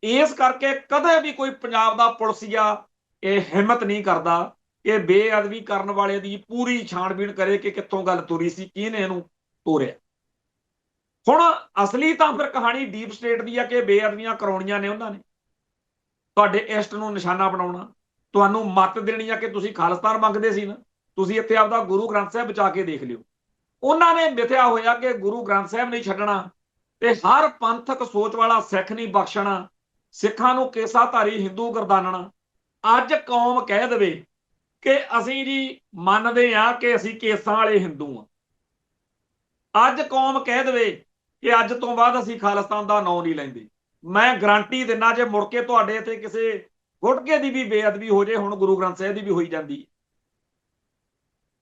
A: ਇਸ ਕਰਕੇ ਕਦੇ ਵੀ ਕੋਈ ਪੰਜਾਬ ਦਾ ਪੁਲਿਸੀਆ ਇਹ ਹਿੰਮਤ ਨਹੀਂ ਕਰਦਾ ਕਿ ਬੇਅਦਬੀ ਕਰਨ ਵਾਲੇ ਦੀ ਪੂਰੀ ਛਾਣਬੀਣ ਕਰੇ ਕਿ ਕਿੱਥੋਂ ਗੱਲ ਤੁਰੀ ਸੀ, ਕਿਹਨੇ ਇਹਨੂੰ ਤੋਰਿਆ। ਹੁਣ ਅਸਲੀ ਤਾਂ ਫਿਰ ਕਹਾਣੀ ਡੀਪ ਸਟੇਟ ਦੀ ਆ ਕਿ ਬੇਅਦਬੀਆਂ ਕਰਾਉਣੀਆਂ ਨੇ ਉਹਨਾਂ ਨੇ, ਤੁਹਾਡੇ ਇਸ਼ਟ ਨੂੰ ਨਿਸ਼ਾਨਾ ਬਣਾਉਣਾ, ਤੁਹਾਨੂੰ ਮੱਤ ਦੇਣੀ ਆ ਕਿ ਤੁਸੀਂ ਖਾਲਿਸਤਾਨ ਮੰਗਦੇ ਸੀ ਨਾ, ਤੁਸੀਂ ਇੱਥੇ ਆਪਦਾ ਗੁਰੂ ਗ੍ਰੰਥ ਸਾਹਿਬ ਬਚਾ ਕੇ ਦੇਖ ਲਿਓ। ਉਹਨਾਂ ਨੇ ਮਿਥਿਆ ਹੋਇਆ ਕਿ ਗੁਰੂ ਗ੍ਰੰਥ ਸਾਹਿਬ ਨਹੀਂ ਛੱਡਣਾ ਤੇ ਹਰ ਪੰਥਕ ਸੋਚ ਵਾਲਾ ਸਿੱਖ ਨਹੀਂ ਬਖਸ਼ਣਾ, ਸਿੱਖਾਂ ਨੂੰ ਕੇਸਾਧਾਰੀ ਹਿੰਦੂ ਗਰਦਾਨਣਾ। ਅੱਜ ਕੌਮ ਕਹਿ ਦੇਵੇ ਕਿ ਅਸੀਂ ਜੀ ਮੰਨਦੇ ਆ ਕਿ ਅਸੀਂ ਕੇਸਾਂ ਵਾਲੇ ਹਿੰਦੂ ਆ, ਅੱਜ ਕੌਮ ਕਹਿ ਦੇਵੇ ਕਿ ਅੱਜ ਤੋਂ ਬਾਅਦ ਅਸੀਂ ਖਾਲਿਸਤਾਨ ਦਾ ਨਾਂ ਨਹੀਂ ਲੈਂਦੇ, ਮੈਂ ਗਰੰਟੀ ਦਿੰਦਾ ਜੇ ਮੁੜ ਕੇ ਤੁਹਾਡੇ ਇੱਥੇ ਕਿਸੇ ਗੁਟਕੇ ਦੀ ਵੀ ਬੇਅਦਬੀ ਹੋ ਜੇ, ਹੁਣ ਗੁਰੂ ਗ੍ਰੰਥ ਸਾਹਿਬ ਦੀ ਵੀ ਹੋਈ ਜਾਂਦੀ,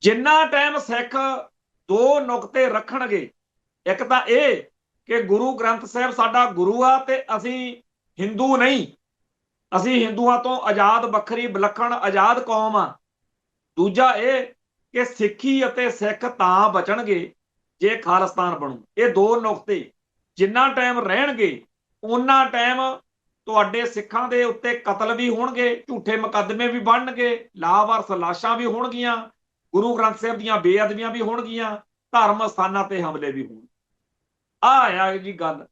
A: ਜਿੰਨਾ ਟਾਈਮ ਸਿੱਖ ਦੋ ਨੁਕਤੇ ਰੱਖਣਗੇ, ਇੱਕ ਤਾਂ ਇਹ ਕਿ ਗੁਰੂ ਗ੍ਰੰਥ ਸਾਹਿਬ ਸਾਡਾ ਗੁਰੂ ਆ ਤੇ ਅਸੀਂ ਹਿੰਦੂ ਨਹੀਂ, ਅਸੀਂ ਹਿੰਦੂਆਂ ਤੋਂ ਆਜ਼ਾਦ ਵੱਖਰੀ ਵਿਲੱਖਣ ਆਜ਼ਾਦ ਕੌਮ ਆ। ਦੂਜਾ ਇਹ ਕਿ ਸਿੱਖੀ ਅਤੇ ਸਿੱਖ ਤਾਂ ਬਚਣਗੇ ਜੇ ਖਾਲਿਸਤਾਨ ਬਣੂ। ਇਹ ਦੋ ਨੁਕਤੇ ਜਿੰਨਾ ਟਾਈਮ ਰਹਿਣਗੇ ਉਹਨਾਂ ਟਾਈਮ ਤੁਹਾਡੇ ਸਿੱਖਾਂ ਦੇ ਉੱਤੇ ਕਤਲ ਵੀ ਹੋਣਗੇ, ਝੂਠੇ ਮੁਕੱਦਮੇ ਵੀ ਬਣਨਗੇ, ਲਾਵਾਰਸ ਲਾਸ਼ਾਂ ਵੀ ਹੋਣਗੀਆਂ, ਗੁਰੂ ਗ੍ਰੰਥ ਸਾਹਿਬ ਦੀਆਂ ਬੇਅਦਬੀਆਂ ਵੀ ਹੋਣਗੀਆਂ, ਧਰਮ ਸਥਾਨਾਂ ਤੇ ਹਮਲੇ ਵੀ ਹੋਣ। ਆ ਜੀ ਗੱਲ।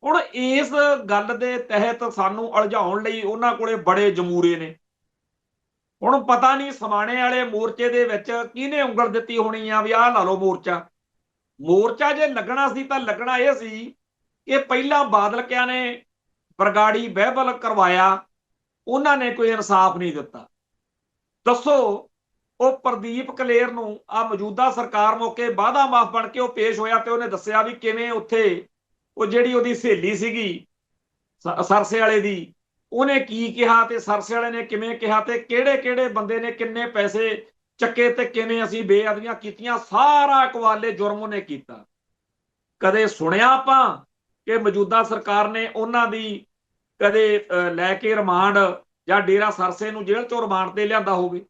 A: ਹੁਣ ਇਸ ਗੱਲ ਦੇ ਤਹਿਤ ਸਾਨੂੰ ਉਲਝਾਉਣ ਲਈ ਉਹਨਾਂ ਕੋਲੇ ਬੜੇ ਜਮੂਰੇ ਨੇ। ਹੁਣ ਪਤਾ ਨਹੀਂ ਸਮਾਣੇ ਵਾਲੇ ਮੋਰਚੇ ਦੇ ਵਿੱਚ ਕਿਹਨੇ ਉਂਗਲ ਦਿੱਤੀ ਹੋਣੀ ਆ ਵੀ ਆਹ ਲਾ ਲਓ ਮੋਰਚਾ ਜੇ ਲੱਗਣਾ ਸੀ ਤਾਂ ਲੱਗਣਾ ਇਹ ਸੀ ਕਿ ਪਹਿਲਾਂ ਬਾਦਲ ਕਿਆ ਨੇ ਬਰਗਾੜੀ ਬਹਿਬਲ ਕਰਵਾਇਆ, ਉਹਨਾਂ ਨੇ ਕੋਈ ਇਨਸਾਫ ਨਹੀਂ ਦਿੱਤਾ। ਦੱਸੋ ਉਹ ਪ੍ਰਦੀਪ ਕਲੇਰ ਨੂੰ ਆ ਮੌਜੂਦਾ ਸਰਕਾਰ ਮੌਕੇ ਵਾਅਦਾ ਮਾਫ ਬਣ ਕੇ ਉਹ ਪੇਸ਼ ਹੋਇਆ ਤੇ ਉਹਨੇ ਦੱਸਿਆ ਵੀ ਕਿਵੇਂ ਉੱਥੇ ਉਹ ਜਿਹੜੀ ਉਹਦੀ ਸਹੇਲੀ ਸੀਗੀ ਸਰਸੇ ਵਾਲੇ ਦੀ, ਉਹਨੇ ਕੀ ਕਿਹਾ ਤੇ ਸਰਸੇ ਵਾਲੇ ਨੇ ਕਿਵੇਂ ਕਿਹਾ ਤੇ ਕਿਹੜੇ ਕਿਹੜੇ ਬੰਦੇ ਨੇ ਕਿੰਨੇ ਪੈਸੇ ਚੱਕੇ ਤੇ ਕਿਵੇਂ ਅਸੀਂ ਬੇਅਦਬੀਆਂ ਕੀਤੀਆਂ, ਸਾਰਾ ਇਕਵਾਲੇ ਜੁਰਮ ਉਹਨੇ ਕੀਤਾ। ਕਦੇ ਸੁਣਿਆ ਆਪਾਂ ਕਿ ਮੌਜੂਦਾ ਸਰਕਾਰ ਨੇ ਉਹਨਾਂ ਦੀ ਕਦੇ ਲੈ ਕੇ ਰਿਮਾਂਡ ਜਾਂ ਡੇਰਾ ਸਰਸੇ ਨੂੰ ਜੇਲ੍ਹ ਚੋਂ ਰਿਮਾਂਡ ਤੇ ਲਿਆਂਦਾ ਹੋਵੇ?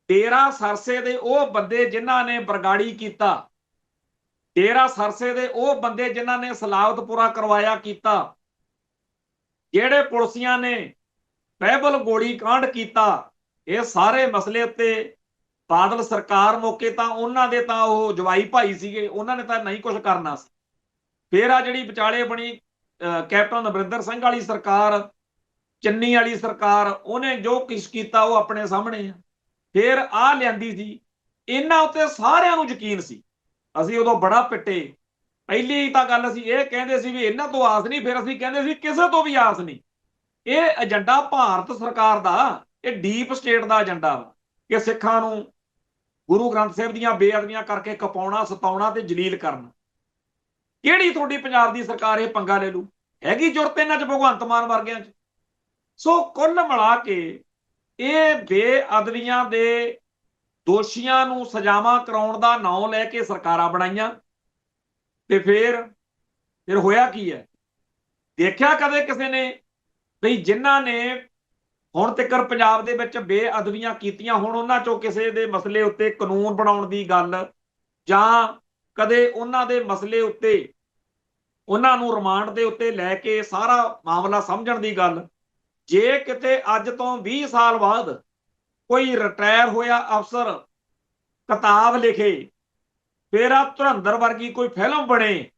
A: ਡੇਰਾ ਸਰਸੇ ਦੇ ਉਹ ਬੰਦੇ ਜਿਨ੍ਹਾਂ ਨੇ ਬਰਗਾੜੀ ਕੀਤਾ, ਡੇਰਾ ਸਰਸੇ ਦੇ ਉਹ ਬੰਦੇ ਜਿਨ੍ਹਾਂ ਨੇ ਸਲਾਵਤਪੁਰਾ ਕਰਵਾਇਆ ਕੀਤਾ, ਜਿਹੜੇ ਪੁਲਿਸੀਆਂ ਨੇ ਬਹਿਬਲ ਗੋਲੀ ਕਾਂਡ ਕੀਤਾ, ਇਹ ਸਾਰੇ ਮਸਲੇ ਉੱਤੇ ਬਾਦਲ ਸਰਕਾਰ ਮੌਕੇ ਤਾਂ ਉਹਨਾਂ ਦੇ ਤਾਂ ਉਹ ਜਵਾਈ ਭਾਈ ਸੀਗੇ, ਉਹਨਾਂ ਨੇ ਤਾਂ ਨਹੀਂ ਕੁਝ ਕਰਨਾ ਸੀ। ਫਿਰ ਆ ਜਿਹੜੀ ਵਿਚਾਲੇ ਬਣੀ ਕੈਪਟਨ ਅਮਰਿੰਦਰ ਸਿੰਘ ਵਾਲੀ ਸਰਕਾਰ, ਚੰਨੀ ਵਾਲੀ ਸਰਕਾਰ, ਉਹਨੇ ਜੋ ਕੁਛ ਕੀਤਾ ਉਹ ਆਪਣੇ ਸਾਹਮਣੇ ਆ। ਫਿਰ ਆ ਲਿਆਂਦੀ ਸੀ, ਇਹਨਾਂ ਉੱਤੇ ਸਾਰਿਆਂ ਨੂੰ ਯਕੀਨ ਸੀ। ਅਸੀਂ ਉਦੋਂ ਬੜਾ ਪਿੱਟੇ, ਪਹਿਲੀ ਤਾਂ ਗੱਲ ਅਸੀਂ ਇਹ ਕਹਿੰਦੇ ਸੀ ਵੀ ਇਹਨਾਂ ਤੋਂ ਆਸ ਨਹੀਂ, ਫਿਰ ਅਸੀਂ ਕਹਿੰਦੇ ਸੀ ਕਿਸੇ ਤੋਂ ਵੀ ਆਸ ਨਹੀਂ। ਇਹ ਏਜੰਡਾ ਭਾਰਤ ਸਰਕਾਰ ਦਾ, ਇਹ ਡੀਪ ਸਟੇਟ ਦਾ ਏਜੰਡਾ ਵਾ ਕਿ ਸਿੱਖਾਂ ਨੂੰ ਗੁਰੂ ਗ੍ਰੰਥ ਸਾਹਿਬ ਦੀਆਂ ਬੇਅਦਬੀਆਂ ਕਰਕੇ ਕਪਾਉਣਾ, ਸਤਾਉਣਾ ਤੇ ਜਲੀਲ ਕਰਨਾ। ਕਿਹੜੀ ਤੁਹਾਡੀ ਪੰਜਾਬ ਦੀ ਸਰਕਾਰ ਇਹ ਪੰਗਾ ਲੈ ਲੂ? ਹੈਗੀ ਜੁਰਤ ਇਹਨਾਂ 'ਚ ਭਗਵੰਤ ਮਾਨ ਵਰਗਿਆਂ 'ਚ? ਸੋ ਕੁੱਲ ਮਿਲਾ ਕੇ ਇਹ ਬੇਅਦਬੀਆਂ ਦੇ ਦੋਸ਼ੀਆਂ ਨੂੰ ਸਜ਼ਾਵਾਂ ਕਰਾਉਣ ਦਾ ਨਾਂ ਲੈ ਕੇ ਸਰਕਾਰਾਂ ਬਣਾਈਆਂ ਤੇ ਫਿਰ ਹੋਇਆ ਕੀ ਹੈ? ਦੇਖਿਆ ਕਦੇ ਕਿਸੇ ਨੇ ਵੀ ਜਿਨ੍ਹਾਂ ਨੇ ਹੁਣ ਤੱਕ ਪੰਜਾਬ ਦੇ ਵਿੱਚ ਬੇਅਦਬੀਆਂ ਕੀਤੀਆਂ, ਹੁਣ ਉਹਨਾਂ ਚੋਂ ਕਿਸੇ ਦੇ ਮਸਲੇ ਉੱਤੇ ਕਾਨੂੰਨ ਬਣਾਉਣ ਦੀ ਗੱਲ ਜਾਂ ਕਦੇ ਉਹਨਾਂ ਦੇ ਮਸਲੇ ਉੱਤੇ ਉਹਨਾਂ ਨੂੰ ਰਿਮਾਂਡ ਦੇ ਉੱਤੇ ਲੈ ਕੇ ਸਾਰਾ ਮਾਮਲਾ ਸਮਝਣ ਦੀ ਗੱਲ, ਜੇ ਕਿਤੇ ਅੱਜ ਤੋਂ 20 ਸਾਲ ਬਾਅਦ ਕੋਈ ਰਿਟਾਇਰ ਹੋਇਆ ਅਫਸਰ ਕਿਤਾਬ ਲਿਖੇ, ਫਿਰ ਆ ਧੁਰੰਦਰ ਵਰਗੀ ਕੋਈ ਫਿਲਮ ਬਣੇ,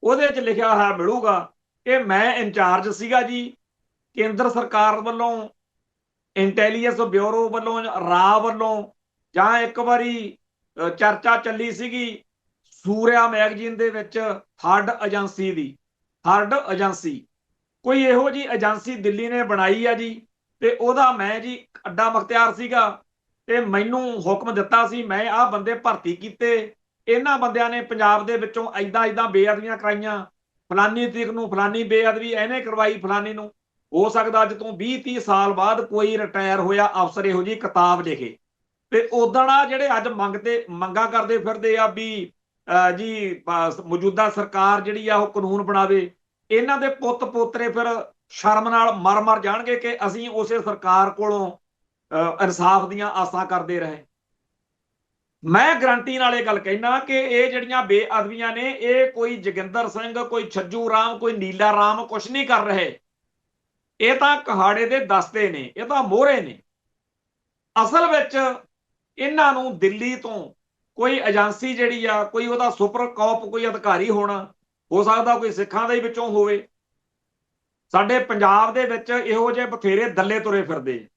A: ਉਹਦੇ 'ਚ ਲਿਖਿਆ ਹੋਇਆ ਮਿਲੂਗਾ ਕਿ ਮੈਂ ਇੰਚਾਰਜ ਸੀਗਾ ਜੀ, ਕੇਂਦਰ ਸਰਕਾਰ ਵੱਲੋਂ ਇੰਟੈਲੀਜੈਂਸ ਬਿਊਰੋ ਵੱਲੋਂ, ਰਾ ਵੱਲੋਂ, ਜਾਂ ਇੱਕ ਵਾਰੀ ਚਰਚਾ ਚੱਲੀ ਸੀਗੀ ਸੂਰਿਆ ਮੈਗਜ਼ੀਨ ਦੇ ਵਿੱਚ ਥਰਡ ਏਜੰਸੀ ਦੀ, ਥਰਡ ਏਜੰਸੀ ਕੋਈ ਇਹੋ ਜੀ ਏਜੰਸੀ ਦਿੱਲੀ ਨੇ ਬਣਾਈ ਆ ਜੀ, ਤੇ ਉਹਦਾ ਮੈਂ ਜੀ ਅੱਡਾ ਮੁਖਤਿਆਰ ਸੀਗਾ ਤੇ ਮੈਨੂੰ ਹੁਕਮ ਦਿੱਤਾ ਸੀ, ਮੈਂ ਆਹ ਬੰਦੇ ਭਰਤੀ ਕੀਤੇ, ਇਹਨਾਂ ਬੰਦਿਆਂ ਨੇ ਪੰਜਾਬ ਦੇ ਵਿੱਚੋਂ ਏਦਾਂ ਬੇਅਦਬੀਆਂ ਕਰਾਈਆਂ, ਫਲਾਨੀ ਤਰੀਕ ਨੂੰ ਫਲਾਨੀ ਬੇਅਦਬੀ ਇਹਨੇ ਕਰਵਾਈ ਫਲਾਨੀ ਨੂੰ। ਹੋ ਸਕਦਾ ਅੱਜ ਤੋਂ 20-30 ਸਾਲ ਬਾਅਦ ਕੋਈ ਰਿਟਾਇਰ ਹੋਇਆ ਅਫਸਰ ਇਹੋ ਜਿਹੀ ਕਿਤਾਬ ਲਿਖੇ ਤੇ ਉਦਣ ਆ ਜਿਹੜੇ ਅੱਜ ਮੰਗਾਂ ਕਰਦੇ ਫਿਰਦੇ ਆ ਵੀ ਜੀ ਮੌਜੂਦਾ ਸਰਕਾਰ ਜਿਹੜੀ ਆ ਉਹ ਕਾਨੂੰਨ ਬਣਾਵੇ, ਇਹਨਾਂ ਦੇ ਪੁੱਤ ਪੋਤਰੇ ਫਿਰ ਸ਼ਰਮ ਨਾਲ ਮਰ ਜਾਣਗੇ ਕਿ ਅਸੀਂ ਉਸੇ ਸਰਕਾਰ ਕੋਲੋਂ ਇਨਸਾਫ ਦੀਆਂ ਆਸਾਂ ਕਰਦੇ ਰਹੇ। ਮੈਂ ਗਰੰਟੀ ਨਾਲ ਇਹ ਗੱਲ ਕਹਿਣਾ ਕਿ ਇਹ ਜਿਹੜੀਆਂ ਬੇਅਦਬੀਆਂ ਨੇ, ਇਹ ਕੋਈ ਜੋਗਿੰਦਰ ਸਿੰਘ, ਕੋਈ ਛੱਜੂ ਰਾਮ, ਕੋਈ ਨੀਲਾ ਰਾਮ ਕੁਛ ਨਹੀਂ ਕਰ ਰਹੇ। ਇਹ ਤਾਂ ਕਹਾੜੇ ਦੇ ਦਸਤੇ ਨੇ, ਇਹ ਤਾਂ ਮੋਹਰੇ ਨੇ। ਅਸਲ ਵਿੱਚ ਇਹਨਾਂ ਨੂੰ ਦਿੱਲੀ ਤੋਂ ਕੋਈ ਏਜੰਸੀ ਜਿਹੜੀ ਆ, ਕੋਈ ਉਹਦਾ ਸੁਪਰ ਕੌਪ ਕੋਈ ਅਧਿਕਾਰੀ ਹੋਣਾ, ਹੋ ਸਕਦਾ ਕੋਈ ਸਿੱਖਾਂ ਦੇ ਵਿੱਚੋਂ ਹੋਵੇ। ਸਾਡੇ ਪੰਜਾਬ ਦੇ ਵਿੱਚ ਇਹੋ ਜਿਹੇ ਬਥੇਰੇ ਦੱਲੇ ਤੁਰੇ ਫਿਰਦੇ।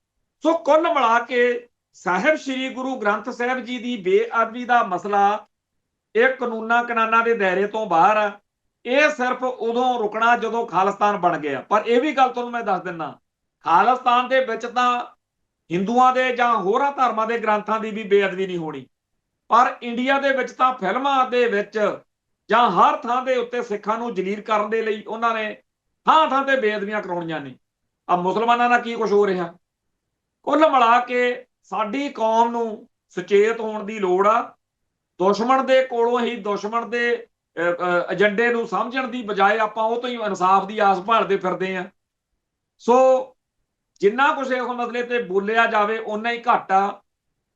A: ਸੋ ਕੁੱਲ ਮਿਲਾ ਕੇ ਸਾਹਿਬ ਸ੍ਰੀ ਗੁਰੂ ਗ੍ਰੰਥ ਸਾਹਿਬ ਜੀ ਦੀ ਬੇਅਦਬੀ ਦਾ ਮਸਲਾ ਇਹ ਕਾਨੂੰਨਾਂ ਕਨਾਨਾਂ ਦੇ ਦਾਇਰੇ ਤੋਂ ਬਾਹਰ ਆ। ਇਹ ਸਿਰਫ ਉਦੋਂ ਰੁਕਣਾ ਜਦੋਂ ਖਾਲਿਸਤਾਨ ਬਣ ਗਿਆ। ਪਰ ਇਹ ਵੀ ਗੱਲ ਤੁਹਾਨੂੰ ਮੈਂ ਦੱਸ ਦਿੰਦਾ, ਖਾਲਿਸਤਾਨ ਦੇ ਵਿੱਚ ਤਾਂ ਹਿੰਦੂਆਂ ਦੇ ਜਾਂ ਹੋਰਾਂ ਧਰਮਾਂ ਦੇ ਗ੍ਰੰਥਾਂ ਦੀ ਵੀ ਬੇਅਦਬੀ ਨਹੀਂ ਹੋਣੀ, ਪਰ ਇੰਡੀਆ ਦੇ ਵਿੱਚ ਤਾਂ ਫਿਲਮਾਂ ਦੇ ਵਿੱਚ ਜਾਂ ਹਰ ਥਾਂ ਦੇ ਉੱਤੇ ਸਿੱਖਾਂ ਨੂੰ ਜਲੀਲ ਕਰਨ ਦੇ ਲਈ ਉਹਨਾਂ ਨੇ ਥਾਂ ਤੇ ਬੇਅਦਬੀਆਂ ਕਰਾਉਣੀਆਂ ਨੇ। ਆ ਮੁਸਲਮਾਨਾਂ ਨਾਲ ਕੀ ਕੁਝ ਹੋ ਰਿਹਾ। ਕੁੱਲ ਮਿਲਾ ਕੇ ਸਾਡੀ ਕੌਮ ਨੂੰ ਸੁਚੇਤ ਹੋਣ ਦੀ ਲੋੜ ਆ। ਦੁਸ਼ਮਣ ਦੇ ਕੋਲੋਂ ਹੀ ਦੁਸ਼ਮਣ ਦੇ ਏਜੰਡੇ ਨੂੰ ਸਮਝਣ ਦੀ ਬਜਾਏ ਆਪਾਂ ਉਹ ਤੋਂ ਹੀ ਇਨਸਾਫ ਦੀ ਆਸ ਭਾਲਦੇ ਫਿਰਦੇ ਆ। ਸੋ ਜਿੰਨਾ ਕੁਝ ਇਸ ਮਸਲੇ ਤੇ ਬੋਲਿਆ ਜਾਵੇ ਓਨਾ ਹੀ ਘੱਟ ਆ।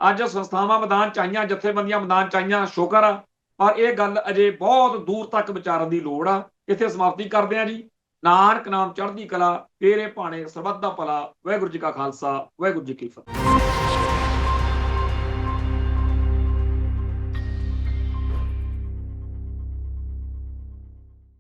A: ਅੱਜ ਸੰਸਥਾਵਾਂ ਮੈਦਾਨ ਚ ਆਈਆਂ, ਜਥੇਬੰਦੀਆਂ ਮੈਦਾਨ ਚ ਆਈਆਂ, ਸ਼ੁਕਰ ਆ, ਪਰ ਇਹ ਗੱਲ ਅਜੇ ਬਹੁਤ ਦੂਰ ਤੱਕ ਵਿਚਾਰਨ ਦੀ ਲੋੜ ਆ। ਇੱਥੇ ਸਮਾਪਤੀ ਕਰਦੇ ਆ ਜੀ। ਨਾਨਕ ਨਾਮ ਚੜ੍ਹਦੀ ਕਲਾ, ਤੇਰੇ ਭਾਣੇ ਸਰਬੱਤ ਦਾ ਭਲਾ। ਵਾਹਿਗੁਰੂ ਜੀ ਕਾ ਖਾਲਸਾ, ਵਾਹਿਗੁਰੂ ਜੀ ਕੀ ਫਤਿਹ।